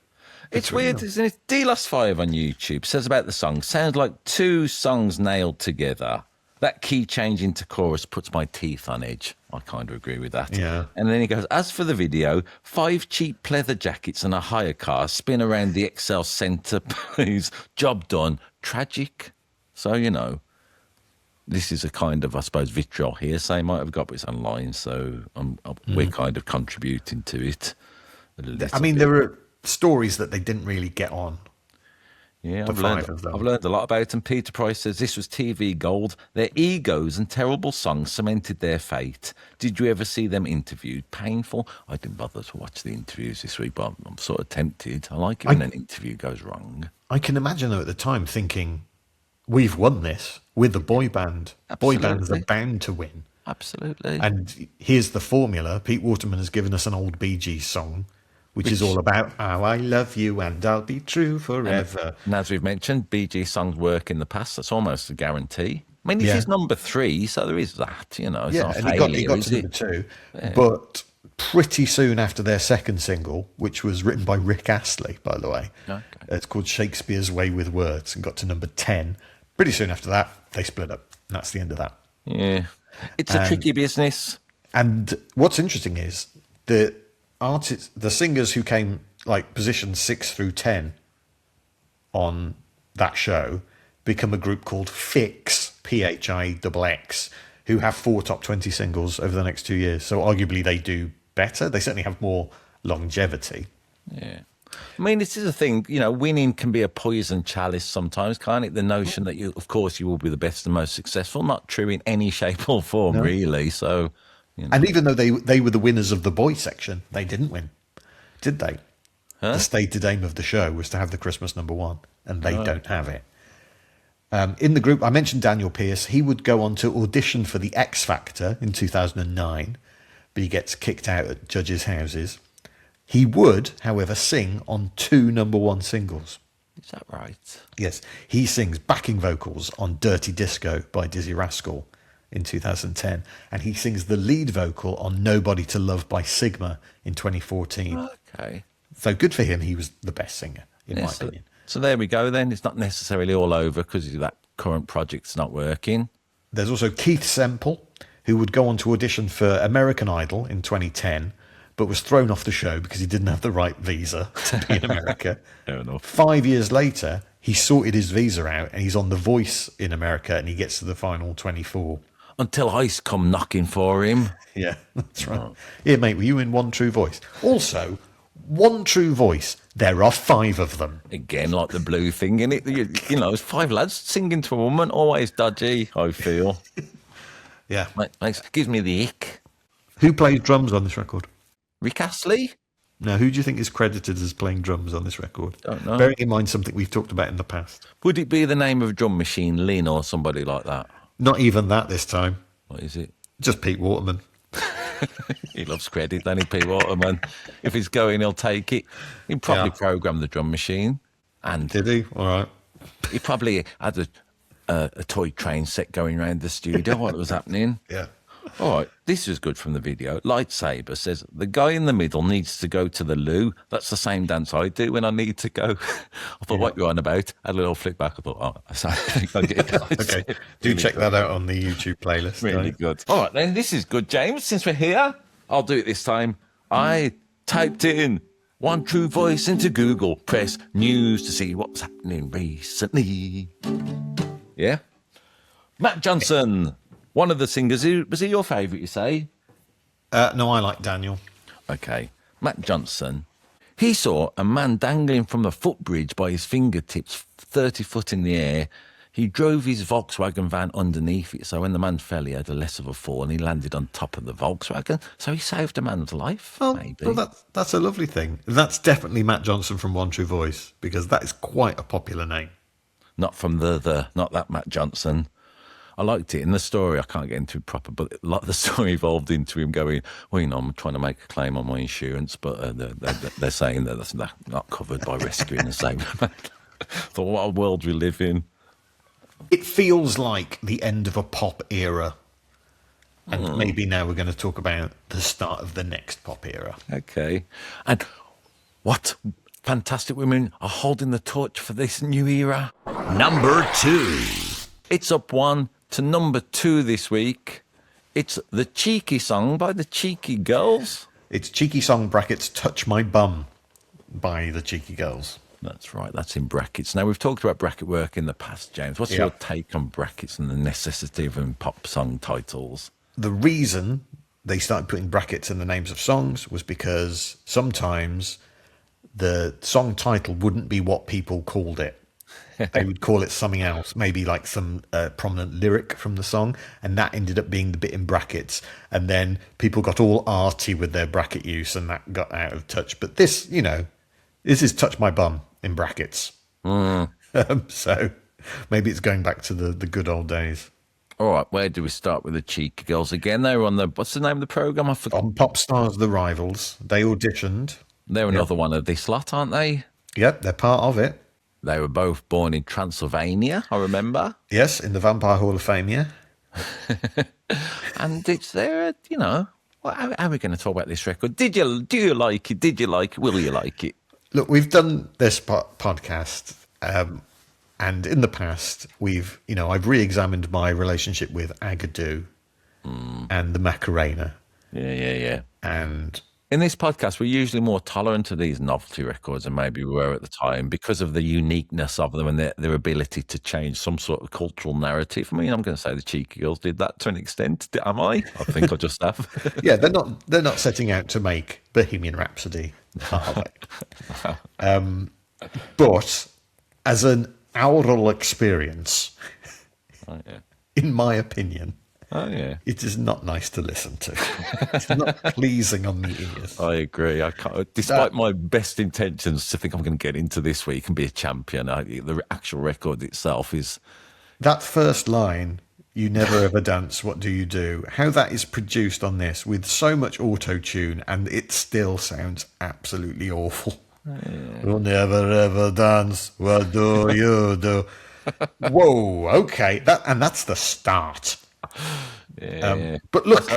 A: It's weird, isn't it? D-Lost5 on YouTube says about the song, sounds like two songs nailed together. That key change into chorus puts my teeth on edge. I kind of agree with that.
B: Yeah.
A: And then he goes, as for the video, 5 cheap pleather jackets and a hire car spin around the Excel Centre, please. Job done. Tragic. So, this is a kind of, I suppose, vitriol hearsay might have got, but it's online, so we're kind of contributing to it.
B: I mean, there are stories that they didn't really get on.
A: Yeah, I've learned a lot about them. Peter Price says this was TV gold. Their egos and terrible songs cemented their fate. Did you ever see them interviewed? Painful. I didn't bother to watch the interviews this week, but I'm sort of tempted. I like it when an interview goes wrong.
B: I can imagine, though, at the time thinking, we've won this. We're the boy band.
A: Absolutely.
B: Boy bands are bound to win.
A: Absolutely.
B: And here's the formula. Pete Waterman has given us an old Bee Gees song, which is all about how I love you and I'll be true forever.
A: And as we've mentioned, Bee Gees songs work in the past. That's almost a guarantee. I mean, this is number 3, so there is that, It's not
B: and
A: failure,
B: he got to number 2. Yeah. But pretty soon after their second single, which was written by Rick Astley, by the way, it's called Shakespeare's Way with Words, and got to number 10. Pretty soon after that, they split up. And that's the end of that.
A: Yeah. It's a tricky business.
B: And what's interesting is the artists, the singers who came like positions 6 through 10 on that show become a group called Fix, Phix, who have 4 top 20 singles over the next 2 years. So arguably they do better. They certainly have more longevity.
A: Yeah. I mean, this is a thing, winning can be a poison chalice sometimes, can't it? The notion that of course, you will be the best and most successful, not true in any shape or form, really. So,
B: And even though they were the winners of the boy section, they didn't win, did they? The stated aim of the show was to have the Christmas number one, and they don't have it. In the group, I mentioned Daniel Pearce. He would go on to audition for the X Factor in 2009, but he gets kicked out at judges' houses. He would, however, sing on 2 number one singles.
A: Is that right?
B: Yes, he sings backing vocals on Dirty Disco by Dizzy Rascal in 2010, and he sings the lead vocal on Nobody to Love by Sigma in 2014.
A: Okay.
B: So good for him. He was the best singer, in my opinion.
A: So there we go then. It's not necessarily all over because that current project's not working.
B: There's also Keith Semple, who would go on to audition for American Idol in 2010, but was thrown off the show because he didn't have the right visa to be in America.
A: Fair enough.
B: 5 years later, he sorted his visa out and he's on The Voice in America, and he gets to the final 24.
A: Until ICE come knocking for him.
B: Yeah, that's right. Here, mate, were you in One True Voice? Also, One True Voice, there are 5 of them.
A: Again, like the blue thing in it. You know, it's 5 lads singing to a woman, always dodgy, I feel.
B: Yeah.
A: Gives me the ick.
B: Who plays drums on this record?
A: Rick Astley?
B: Now, who do you think is credited as playing drums on this record?
A: Don't know.
B: Bearing in mind something we've talked about in the past.
A: Would it be the name of a drum machine, Lynn, or somebody like that?
B: Not even that this time.
A: What is it?
B: Just Pete Waterman.
A: He loves credit, doesn't he, Pete Waterman? If he's going, he'll take it. He probably programmed the drum machine. And
B: Did he? All right.
A: he probably had a toy train set going around the studio. What was happening?
B: Yeah.
A: All right, this is good from the video. Lightsaber says, the guy in the middle needs to go to the loo. That's the same dance I do when I need to go. I thought, what you on about? I had a little flick back. I thought, oh, sorry.
B: Okay. Do check that out on the YouTube playlist.
A: Really good. All right, then, this is good, James. Since we're here, I'll do it this time. I typed in One True Voice into Google. Press news to see what's happening recently. Yeah? Matt Johnson. One of the singers, was he your favourite, you say?
B: No, I like Daniel.
A: Okay. Matt Johnson. He saw a man dangling from a footbridge by his fingertips, 30 foot in the air. He drove his Volkswagen van underneath it, so when the man fell, he had a less of a fall and he landed on top of the Volkswagen. So he saved a man's life, maybe.
B: Well, that's a lovely thing. That's definitely Matt Johnson from One True Voice, because that is quite a popular name.
A: Not from not that Matt Johnson. I liked it in the story. I can't get into it proper, but like the story evolved into him going, well, you know, I'm trying to make a claim on my insurance, but they're saying that that's not covered by rescuing the same. Thought, what a world we live in.
B: It feels like the end of a pop era. And maybe now we're going to talk about the start of the next pop era.
A: Okay. And what fantastic women are holding the torch for this new era?
C: Number 2.
A: It's up 1 to number 2 this week. It's The Cheeky Song by the Cheeky Girls.
B: It's Cheeky Song brackets Touch My Bum by the Cheeky Girls.
A: That's right, that's in brackets. Now, we've talked about bracket work in the past, James. What's your take on brackets and the necessity of them pop song titles?
B: The reason they started putting brackets in the names of songs was because sometimes the song title wouldn't be what people called it. They would call it something else, maybe like some prominent lyric from the song, and that ended up being the bit in brackets. And then people got all arty with their bracket use, and that got out of touch. But this, you know, this is Touch My Bum in brackets. So maybe it's going back to the good old days.
A: All right, where do we start with the Cheeky Girls again? They were on what's the name of the programme? I forgot.
B: On Pop Stars The Rivals, they auditioned.
A: They're another one of this lot, aren't they?
B: Yep, they're part of it.
A: They were both born in Transylvania, I remember.
B: Yes, in the Vampire Hall of Fame, yeah.
A: And it's there, you know. How are we going to talk about this record? Do you like it? Did you like it? Will you like it?
B: Look, we've done this podcast, and in the past, I've re-examined my relationship with Agadoo and the Macarena.
A: Yeah.
B: And
A: in this podcast, we're usually more tolerant of these novelty records than maybe we were at the time because of the uniqueness of them and their ability to change some sort of cultural narrative. I mean, I'm going to say the Cheeky Girls did that to an extent. Am I? I think I just have.
B: Yeah, they're not setting out to make Bohemian Rhapsody, are they? But as an aural experience, in my opinion,
A: Oh, yeah.
B: It is not nice to listen to. It's not pleasing on the ears.
A: I agree. I can't, despite my best intentions to think I'm going to get into this week and be a champion, the actual record itself is...
B: That first line, "You never ever dance, what do you do?" How that is produced on this with so much auto-tune, and it still sounds absolutely awful. You'll never ever dance, what do you do? Whoa, okay. That's the start.
A: Yeah.
B: But look,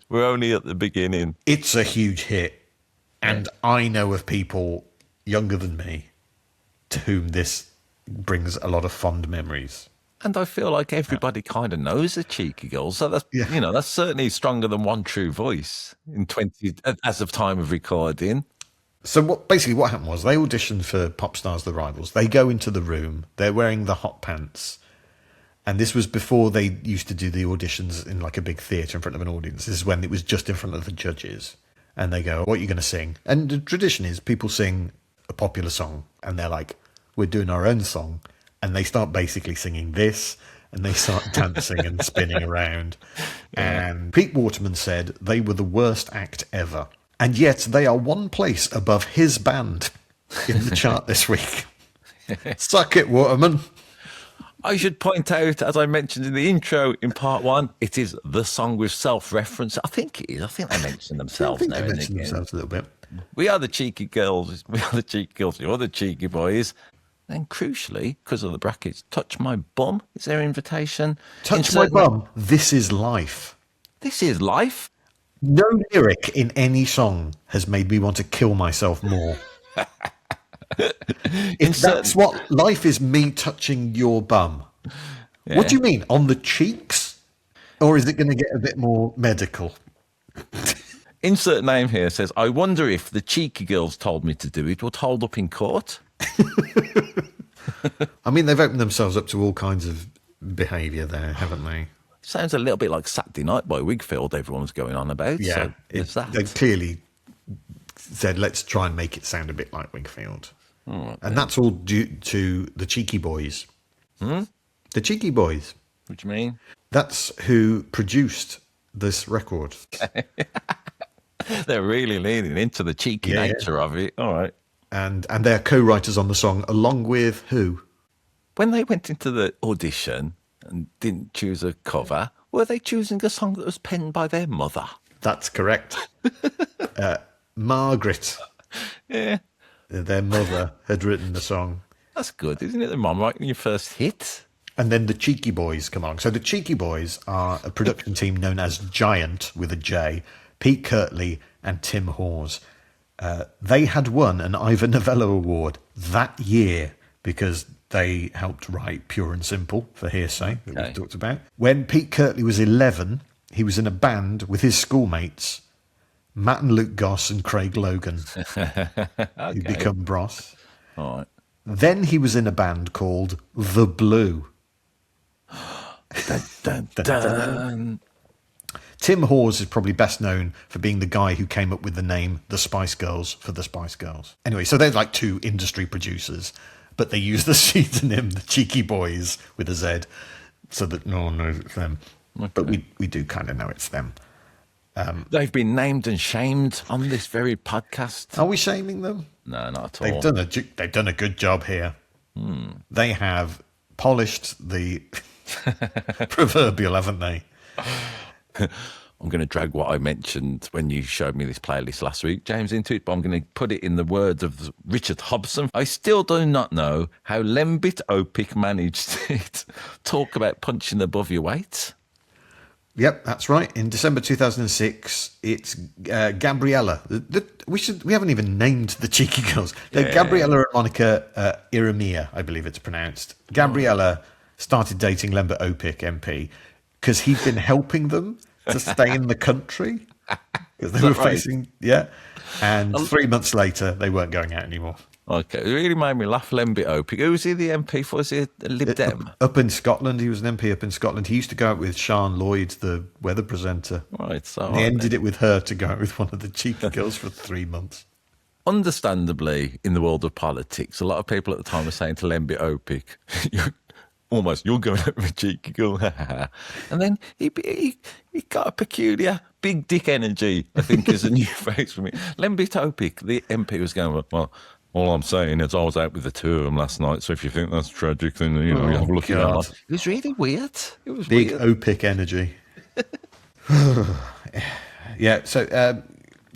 A: We're only at the beginning.
B: it's a huge hit. And I know of people younger than me to whom this brings a lot of fond memories.
A: And I feel like everybody kind of knows the Cheeky Girls. So that's, that's certainly stronger than One True Voice in 20, as of time of recording.
B: So what happened was they auditioned for Pop Stars The Rivals. They go into the room. They're wearing the hot pants. And this was before they used to do the auditions in like a big theatre in front of an audience. This is when it was just in front of the judges. And they go, "What are you going to sing?" And the tradition is people sing a popular song. And they're like, "We're doing our own song." And they start basically singing this. And they start dancing and spinning around. And Pete Waterman said they were the worst act ever. And yet they are one place above his band in the chart this week. Suck it, Waterman.
A: I should point out, as I mentioned in the intro in part one, it is the song with self-reference. I think it is. I think they mention themselves now
B: They
A: and
B: mention
A: again.
B: themselves a little bit.
A: We are the Cheeky Girls. We are the Cheeky Girls. You're the Cheeky Boys. And crucially, because of the brackets, Touch My Bum is their invitation.
B: Touch My Bum, This Is Life.
A: This is life.
B: No lyric in any song has made me want to kill myself more. If that's what life is, me touching your bum.
A: Yeah.
B: What do you mean? On the cheeks? Or is it going to get a bit more medical?
A: Insert name here says, "I wonder if the Cheeky Girls told me to do it would hold up in court."
B: I mean, they've opened themselves up to all kinds of behaviour there, haven't they?
A: Sounds a little bit like Saturday Night by Wigfield everyone's going on about.
B: Yeah,
A: So there's that.
B: They clearly said, let's try and make it sound a bit like Wigfield. And that's all due to the Cheeky Boys. The Cheeky Boys.
A: What do you mean?
B: That's who produced this record.
A: They're really leaning into the cheeky nature of it. All right.
B: And they're co-writers on the song, along with who?
A: When they went into the audition and didn't choose a cover, were they choosing a song that was penned by their mother?
B: That's correct. Margaret,
A: Yeah.
B: their mother, had written the song.
A: That's good, isn't it? The mum writing your first hit.
B: And then the Cheeky Boys come along. So the Cheeky Boys are a production team known as Giant, with a J, Pete Kirtley and Tim Hawes. They had won an Ivor Novello Award that year because they helped write Pure and Simple for Hearsay, that we've talked about. When Pete Kirtley was 11, he was in a band with his schoolmates, Matt and Luke Goss and Craig Logan, who become Bros.
A: All right.
B: Then he was in a band called The Blue.
A: Dun, dun.
B: Tim Hawes is probably best known for being the guy who came up with the name The Spice Girls for the Spice Girls. Anyway, so they're like two industry producers, but they use the pseudonym The Cheeky Boys with a Z so that no one knows it's them. Okay. But we do kind of know it's them.
A: They've been named and shamed on this very podcast.
B: Are we shaming them?
A: No, not at all.
B: They've done a good job here. They have polished the proverbial, haven't they?
A: I'm going to drag what I mentioned when you showed me this playlist last week, James, into it, but I'm going to put it in the words of Richard Hobson. I still do not know how Lembit Opik managed it. Talk about punching above your weight.
B: Yep, that's right. In December 2006, it's Gabriella. We haven't even named the Cheeky Girls. They're Gabriella and Monica Iramia, I believe it's pronounced. Gabriella started dating Lembit Opik MP because he'd been helping them to stay in the country because they were facing, and 3 months later they weren't going out anymore.
A: Okay, it really made me laugh. Lembit Opik. Who was he the MP for? Was he a Lib Dem?
B: Up in Scotland, he was an MP up in Scotland. He used to go out with Sian Lloyd, the weather presenter.
A: Right, so
B: they ended it with her to go out with one of the Cheeky Girls for 3 months.
A: Understandably, in the world of politics, a lot of people at the time were saying to Lembit Opik, almost, you're going out with a cheeky girl. And then he got a peculiar big dick energy, I think is a new phrase for me. Lemby Topic, the MP, was going, well, all I'm saying is I was out with the two of them last night, so if you think that's tragic, then, you have a look at that.
B: God.
A: It was really weird. It was
B: Big
A: weird.
B: Opic energy. Yeah, so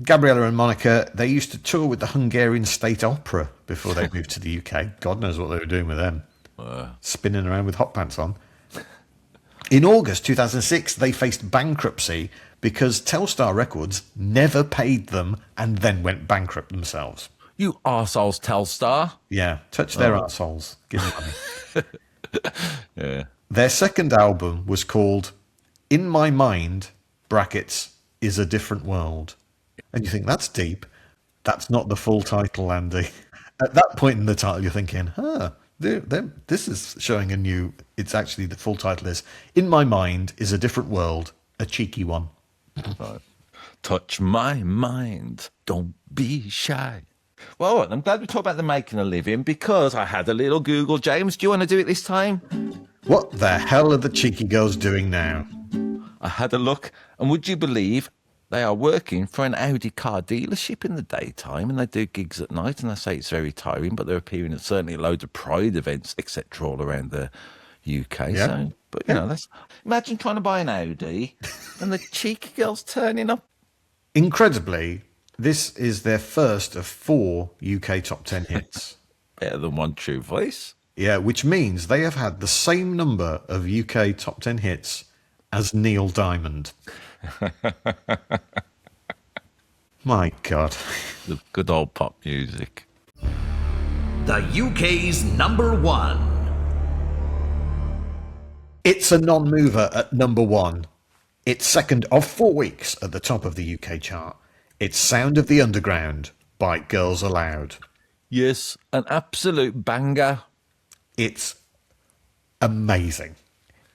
B: Gabriella and Monica, they used to tour with the Hungarian State Opera before they moved to the UK. God knows what they were doing with them. Spinning around with hot pants on. In August 2006, they faced bankruptcy because Telstar Records never paid them and then went bankrupt themselves.
A: You arseholes, Telstar.
B: Yeah, touch their arseholes. Give me money.
A: Yeah.
B: Their second album was called In My Mind, brackets, Is a Different World. And you think, that's deep. That's not the full title, Andy. At that point in the title, you're thinking, this is showing a new... It's actually, the full title is In My Mind Is a Different World, a cheeky one.
A: Right. Touch my mind. Don't be shy. Well, I'm glad we talked about the making a living because I had a little Google. James, do you want to do it this time?
B: What the hell are the cheeky girls doing now?
A: I had a look, and would you believe they are working for an Audi car dealership in the daytime, and they do gigs at night, and they say it's very tiring, but they're appearing at certainly loads of Pride events, etc., all around the UK.
B: Yeah.
A: So, but that's imagine trying to buy an Audi, and the cheeky girls turning up.
B: Incredibly, this is their first of 4 UK top 10 hits.
A: Better than One True Voice.
B: Yeah, which means they have had the same number of UK top 10 hits as Neil Diamond. My God.
A: The good old pop music.
C: The UK's number 1.
B: It's a non-mover at number 1. It's second of 4 weeks at the top of the UK chart. It's Sound of the Underground by Girls Aloud.
A: Yes, an absolute banger.
B: It's amazing.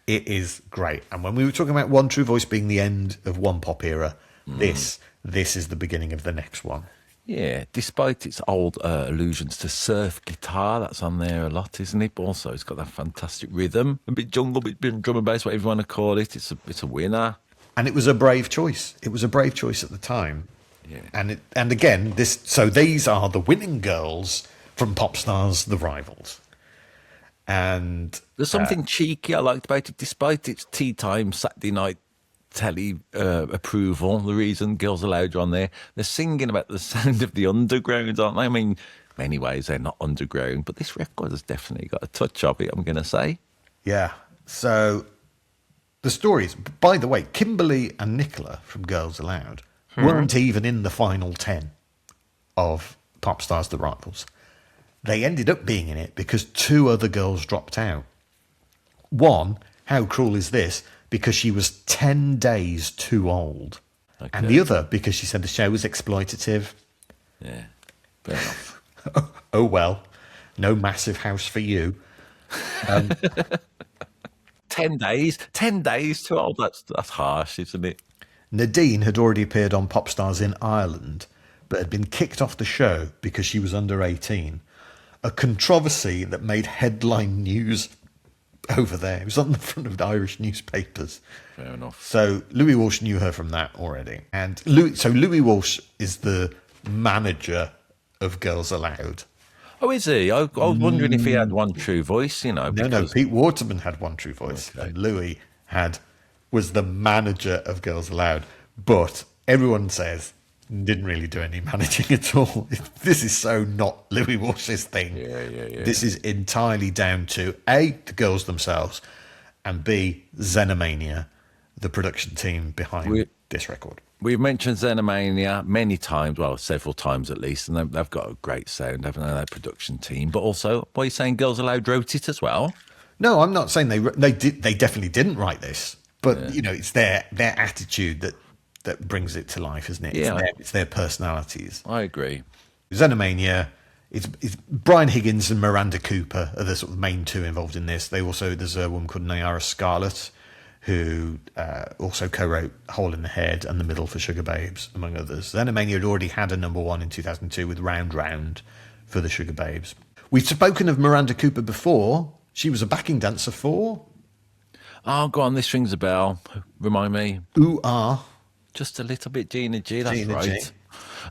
B: It is great. And when we were talking about One True Voice being the end of one pop era, this is the beginning of the next one.
A: Yeah, despite its old allusions to surf guitar, that's on there a lot, isn't it? But also, it's got that fantastic rhythm, a bit jungle, a bit drum and bass, whatever you want to call it. It's a winner.
B: And it was a brave choice. It was a brave choice at the time.
A: Yeah.
B: And again, these are the winning girls from Popstars, The Rivals. And
A: There's something cheeky I liked about it, despite its tea time Saturday night telly approval. The reason Girls Aloud are on there, they're singing about the sound of the underground, aren't they? I mean, in many ways they're not underground, but this record has definitely got a touch of it, I'm going to say.
B: yeah, so the stories, by the way, Kimberly and Nicola from Girls Aloud weren't even in the final 10 of Popstars, The Rivals. They ended up being in it because 2 other girls dropped out. One, how cruel is this? Because she was 10 days too old.
A: Okay.
B: And the other, because she said the show was exploitative.
A: Yeah, fair enough.
B: Oh well, no massive house for you.
A: 10 days too old. That's harsh, isn't it?
B: Nadine had already appeared on Popstars in Ireland, but had been kicked off the show because she was under 18. A controversy that made headline news over there. It was on the front of the Irish newspapers.
A: Fair enough.
B: So Louis Walsh knew her from that already. And Louis Walsh is the manager of Girls Aloud.
A: Oh, is he? I was wondering if he had One True Voice,
B: No,
A: because-
B: Pete Waterman had One True Voice,
A: Okay.
B: and Louis was the manager of Girls Aloud. But everyone says didn't really do any managing at all. This is so not Louis Walsh's thing.
A: Yeah.
B: This is entirely down to A, the girls themselves, and B, Xenomania, the production team behind this record.
A: We've mentioned Xenomania many times, well, several times at least, and they've got a great sound, haven't they, that production team. But also, what are you saying, Girls Aloud wrote it as well?
B: No, I'm not saying they definitely didn't write this, but it's their attitude that brings it to life, isn't it?
A: Yeah.
B: It's their personalities.
A: I agree.
B: Xenomania, it's Brian Higgins and Miranda Cooper are the sort of main 2 involved in this. There's a woman called Nayara Scarlett who also co-wrote Hole in the Head and The Middle for Sugar Babes, among others. Xenomania had already had a number 1 in 2002 with Round Round for the Sugar Babes. We've spoken of Miranda Cooper before. She was a backing dancer for
A: Oh, go on, this rings a bell. Remind me.
B: Ooh Ah.
A: Just a little bit Gina G, that's
B: Gina
A: right.
B: G.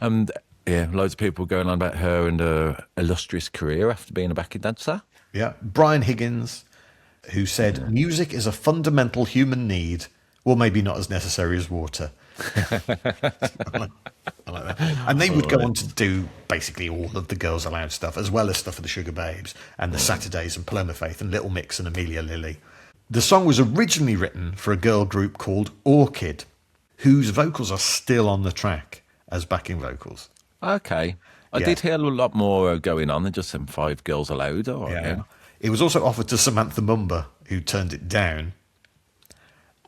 A: And yeah, loads of people going on about her and her illustrious career after being a backing dancer.
B: Yeah. Brian Higgins, who said, music is a fundamental human need. Well, maybe not as necessary as water. I like that. And they would go on to do basically all of the Girls Aloud stuff, as well as stuff for the Sugar Babes and the Saturdays and Paloma Faith and Little Mix and Amelia Lilly. The song was originally written for a girl group called Orchid, whose vocals are still on the track as backing vocals.
A: Okay. I
B: Yeah.
A: did hear a lot more going on than just them 5 Girls Aloud. Or, yeah.
B: It was also offered to Samantha Mumba, who turned it down.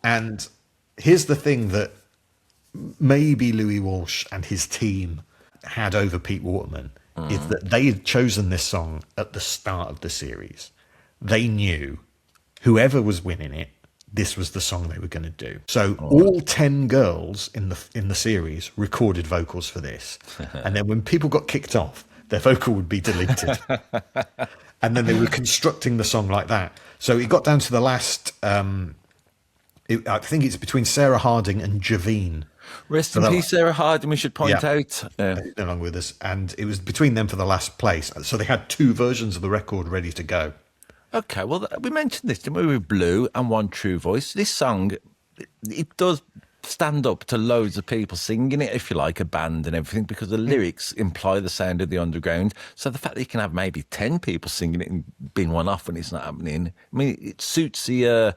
B: And here's the thing that maybe Louis Walsh and his team had over Pete Waterman, is that they had chosen this song at the start of the series. They knew whoever was winning it, this was the song they were going to do. So all 10 girls in the series recorded vocals for this. And then when people got kicked off, their vocal would be deleted. And then they were constructing the song like that. So it got down to the last, I think it's between Sarah Harding and Javine.
A: Rest in peace, Sarah Harding, we should point out.
B: He's no longer with us. And it was between them for the last place. So they had 2 versions of the record ready to go.
A: Okay, well, we mentioned this, didn't we, with Blue and One True Voice. This song, it does stand up to loads of people singing it, if you like, a band and everything, because the lyrics imply the sound of the underground. So the fact that you can have maybe 10 people singing it and being one off when it's not happening, I mean, it suits the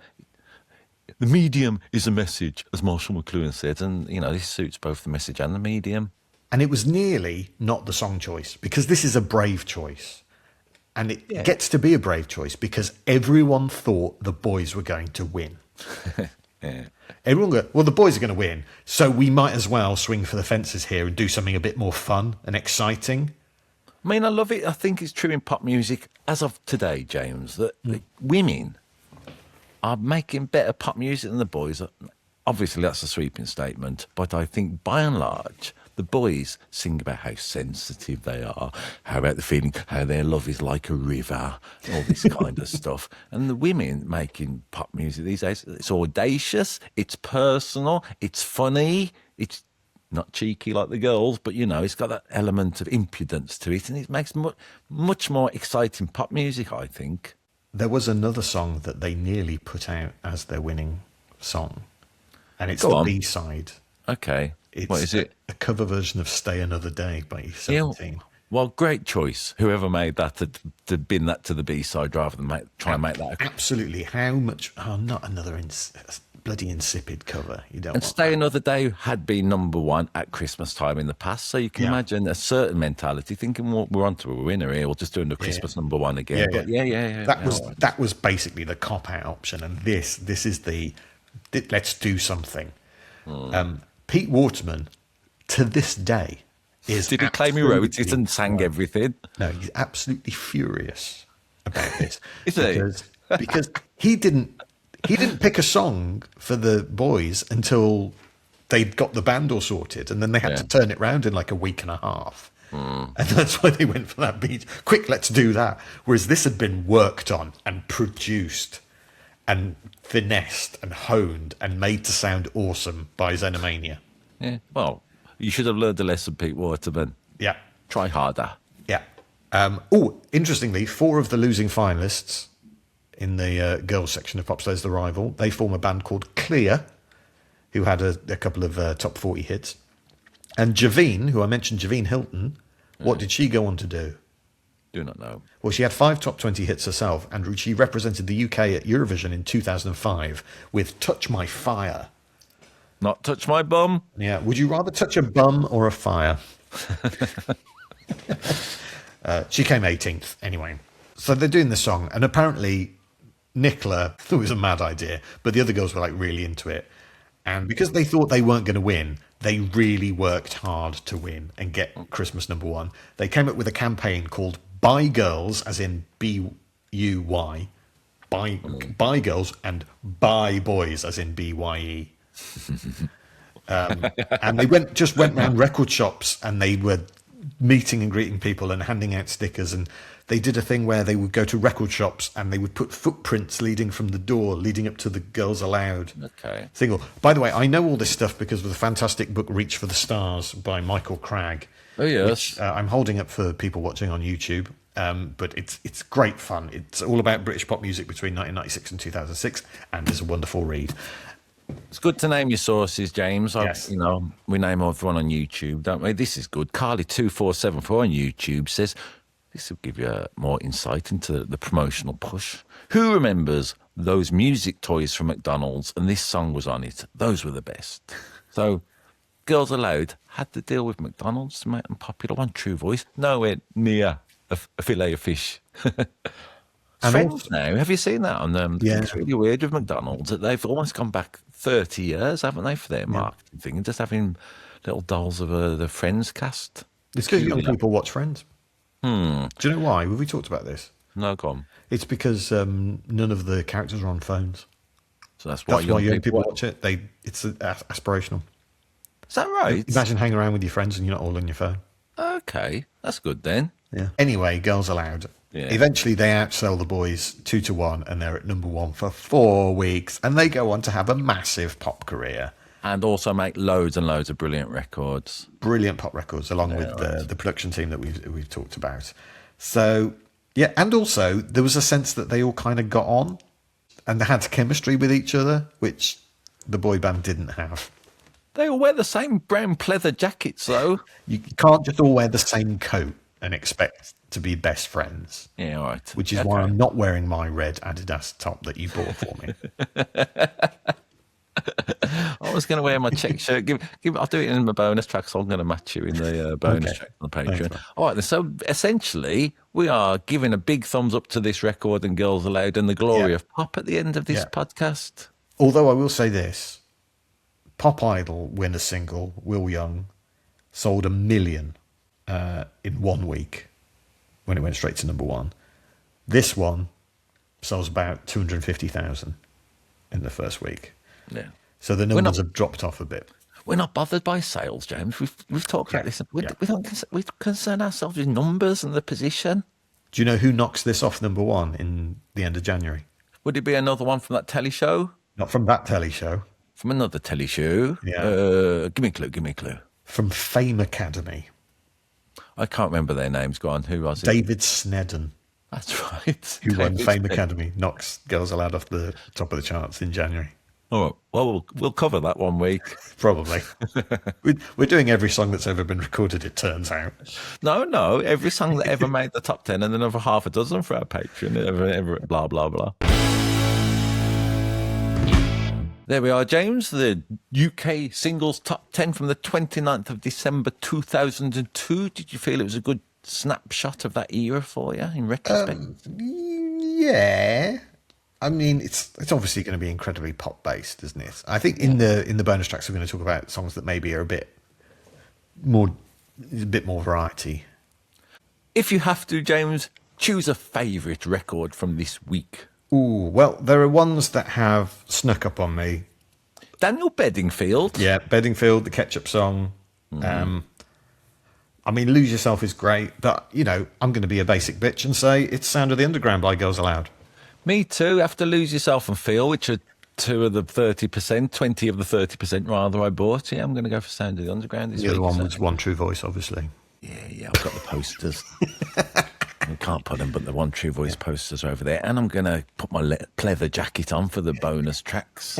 A: medium is a message, as Marshall McLuhan said, and, you know, this suits both the message and the medium.
B: And it was nearly not the song choice, because this is a brave choice. And it gets to be a brave choice because everyone thought the boys were going to win. Everyone go, well, the boys are going to win, so we might as well swing for the fences here and do something a bit more fun and exciting.
A: I mean, I love it. I think it's true in pop music, as of today, James, that women are making better pop music than the boys. Obviously, that's a sweeping statement, but I think by and large, the boys sing about how sensitive they are, how about the feeling, how their love is like a river, all this kind of stuff. And the women making pop music these days, it's audacious, it's personal, it's funny, it's not cheeky like the girls, but, you know, it's got that element of impudence to it, and it makes much more exciting pop music, I think.
B: There was another song that they nearly put out as their winning song, and it's the B-side.
A: Okay.
B: It's
A: what is it?
B: A cover version of Stay Another Day by E17.
A: Yeah, well, great choice. Whoever made that to bin that to the B-side rather than try and make that.
B: Absolutely. How much? Oh, not another bloody insipid cover. You don't.
A: And
B: want
A: Stay
B: that.
A: Another Day had been number 1 at Christmas time in the past, so you can imagine a certain mentality thinking, well, we're on to a winner here, we'll just do a Christmas number 1 again.
B: Yeah,
A: But
B: yeah. That was basically the cop-out option, and this is the let's do something. Pete Waterman, to this day,
A: did he claim he wrote it and sang everything?
B: No, he's absolutely furious about this.
A: Is he?
B: Because he didn't pick a song for the boys until they'd got the band all sorted, and then they had to turn it round in like a week and a half. And that's why they went for that beat. Quick, let's do that. Whereas this had been worked on and produced and finessed and honed and made to sound awesome by Xenomania.
A: Yeah. Well, you should have learned a lesson, Pete Waterman.
B: Yeah.
A: Try harder.
B: Yeah. Interestingly, 4 of the losing finalists in the girls section of Popstars The Rival, they form a band called Clear, who had a couple of top 40 hits. And Javine, who I mentioned, Javine Hilton, what did she go on to do?
A: Do not know.
B: Well, she had 5 top 20 hits herself, and she represented the UK at Eurovision in 2005 with Touch My Fire.
A: Not touch my bum.
B: Yeah. Would you rather touch a bum or a fire? She came 18th anyway. So they're doing this song, and apparently Nicola thought it was a mad idea, but the other girls were like really into it. And because they thought they weren't going to win, they really worked hard to win and get Christmas number 1. They came up with a campaign called Buy Girls, as in B-U-Y, buy girls, and Buy Boys, as in B-Y-E. And they went around record shops, and they were meeting and greeting people and handing out stickers, and they did a thing where they would go to record shops and they would put footprints leading from the door, leading up to the Girls Aloud single. By the way, I know all this stuff because of the fantastic book Reach for the Stars by Michael Cragg.
A: Oh, yes.
B: Which I'm holding up for people watching on YouTube. But it's great fun. It's all about British pop music between 1996 and 2006, and it's a wonderful read.
A: It's good to name your sources, James.
B: Yes.
A: We name everyone on YouTube, don't we? This is good. Carly2474 on YouTube says, this will give you more insight into the promotional push. Who remembers those music toys from McDonald's and this song was on it? Those were the best. So Girls Aloud had to deal with McDonald's to make them popular. One True Voice, nowhere near a fillet of fish.
B: And
A: Friends
B: also,
A: now, have you seen that on them?
B: Yeah.
A: It's really weird with McDonald's that they've almost gone back 30 years, haven't they, for their marketing thing, and just having little dolls of the Friends cast.
B: it's because young people watch Friends. Do you know why? Have we talked about this?
A: No, go on.
B: It's because none of the characters are on phones.
A: So that's why
B: Young people watch it. It's aspirational.
A: Is that right?
B: Imagine hanging around with your friends and you're not all on your phone.
A: Okay, that's good then.
B: Yeah. Anyway, Girls Aloud.
A: Yeah.
B: Eventually, they outsell the boys 2-1, and they're at number 1 for 4 weeks, and they go on to have a massive pop career.
A: And also make loads and loads of brilliant records.
B: Brilliant pop records, along with the production team that we've talked about. So, yeah, and also there was a sense that they all kind of got on, and they had chemistry with each other, which the boy band didn't have.
A: They all wear the same brown pleather jackets, though.
B: You can't just all wear the same coat and expect to be best friends.
A: Yeah, all right.
B: Which is why I'm not wearing my red Adidas top that you bought for me.
A: I was going to wear my check shirt. I'll do it in my bonus track, so I'm going to match you in the bonus track on the Patreon.
B: Thanks,
A: all right, so essentially, we are giving a big thumbs up to this record and Girls Aloud and the glory of pop at the end of this podcast.
B: Although I will say this, Pop Idol winner single, Will Young, sold 1 million in 1 week when it went straight to number 1. This one sells about 250,000 in the first week.
A: Yeah.
B: So the numbers have dropped off a bit.
A: We're not bothered by sales, James. We've talked about this. We don't we concern ourselves with numbers and the position.
B: Do you know who knocks this off number 1 in the end of January?
A: Would it be another one from that telly show?
B: Not from that telly show.
A: From another telly show?
B: Yeah.
A: Give me a clue.
B: From Fame Academy.
A: I can't remember their names. Go on, who was it?
B: David Snedden,
A: That's right.
B: who won
A: David
B: Fame
A: Smith.
B: Academy, knocks Girls Aloud off the top of the charts in January.
A: All right. Well, we'll cover that one week.
B: Probably. We're doing every song that's ever been recorded, it turns out.
A: No. Every song that ever made the top 10 and another half a dozen for our Patreon. Ever, blah, blah, blah. There we are, James. The UK singles top 10 from the 29th of December 2002. Did you feel it was a good snapshot of that era for you in retrospect?
B: Yeah. I mean, it's obviously going to be incredibly pop based, isn't it? I think in the bonus tracks we're going to talk about songs that maybe are a bit more variety.
A: If you have to, James, choose a favourite record from this week.
B: Ooh, well, there are ones that have snuck up on me.
A: Daniel Bedingfield.
B: Yeah, Bedingfield, the Ketchup Song. I mean, Lose Yourself is great, but, I'm going to be a basic bitch and say it's Sound of the Underground by Girls Aloud.
A: Me too. After Lose Yourself and Feel, which are 2 of the 30%, 20 of the 30% rather I bought. Yeah, I'm going to go for Sound of the Underground this
B: The
A: week.
B: other one was One True Voice, obviously.
A: Yeah, I've got the posters. I can't put them, but the One True Voice posters are over there. And I'm going to put my pleather jacket on for the bonus tracks.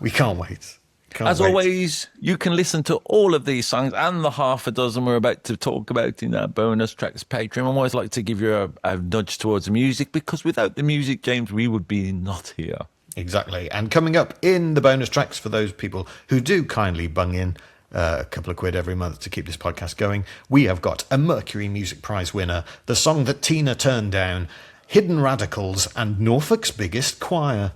B: We can't wait.
A: As always, you can listen to all of these songs and the half a dozen we're about to talk about in our bonus tracks Patreon. I always like to give you a nudge towards the music, because without the music, James, we would be not here.
B: Exactly. And coming up in the bonus tracks, for those people who do kindly bung in a couple of quid every month to keep this podcast going, we have got a Mercury Music Prize winner, the song that Tina turned down, Hidden Radicals, and Norfolk's Biggest Choir.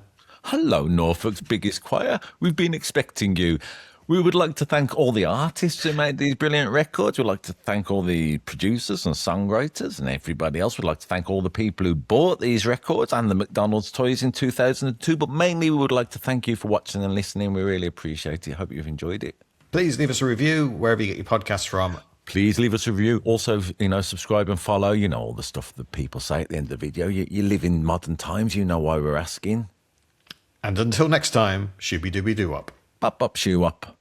A: Hello, Norfolk's Biggest Choir. We've been expecting you. We would like to thank all the artists who made these brilliant records. We'd like to thank all the producers and songwriters and everybody else. We'd like to thank all the people who bought these records and the McDonald's toys in 2002. But mainly, we would like to thank you for watching and listening. We really appreciate it. Hope you've enjoyed it.
B: Please leave us a review wherever you get your podcasts from.
A: Please leave us a review. Also, subscribe and follow. All the stuff that people say at the end of the video. You live in modern times. You know why we're asking.
B: And until next time, shooby dooby doo up.
A: Up, shoe up.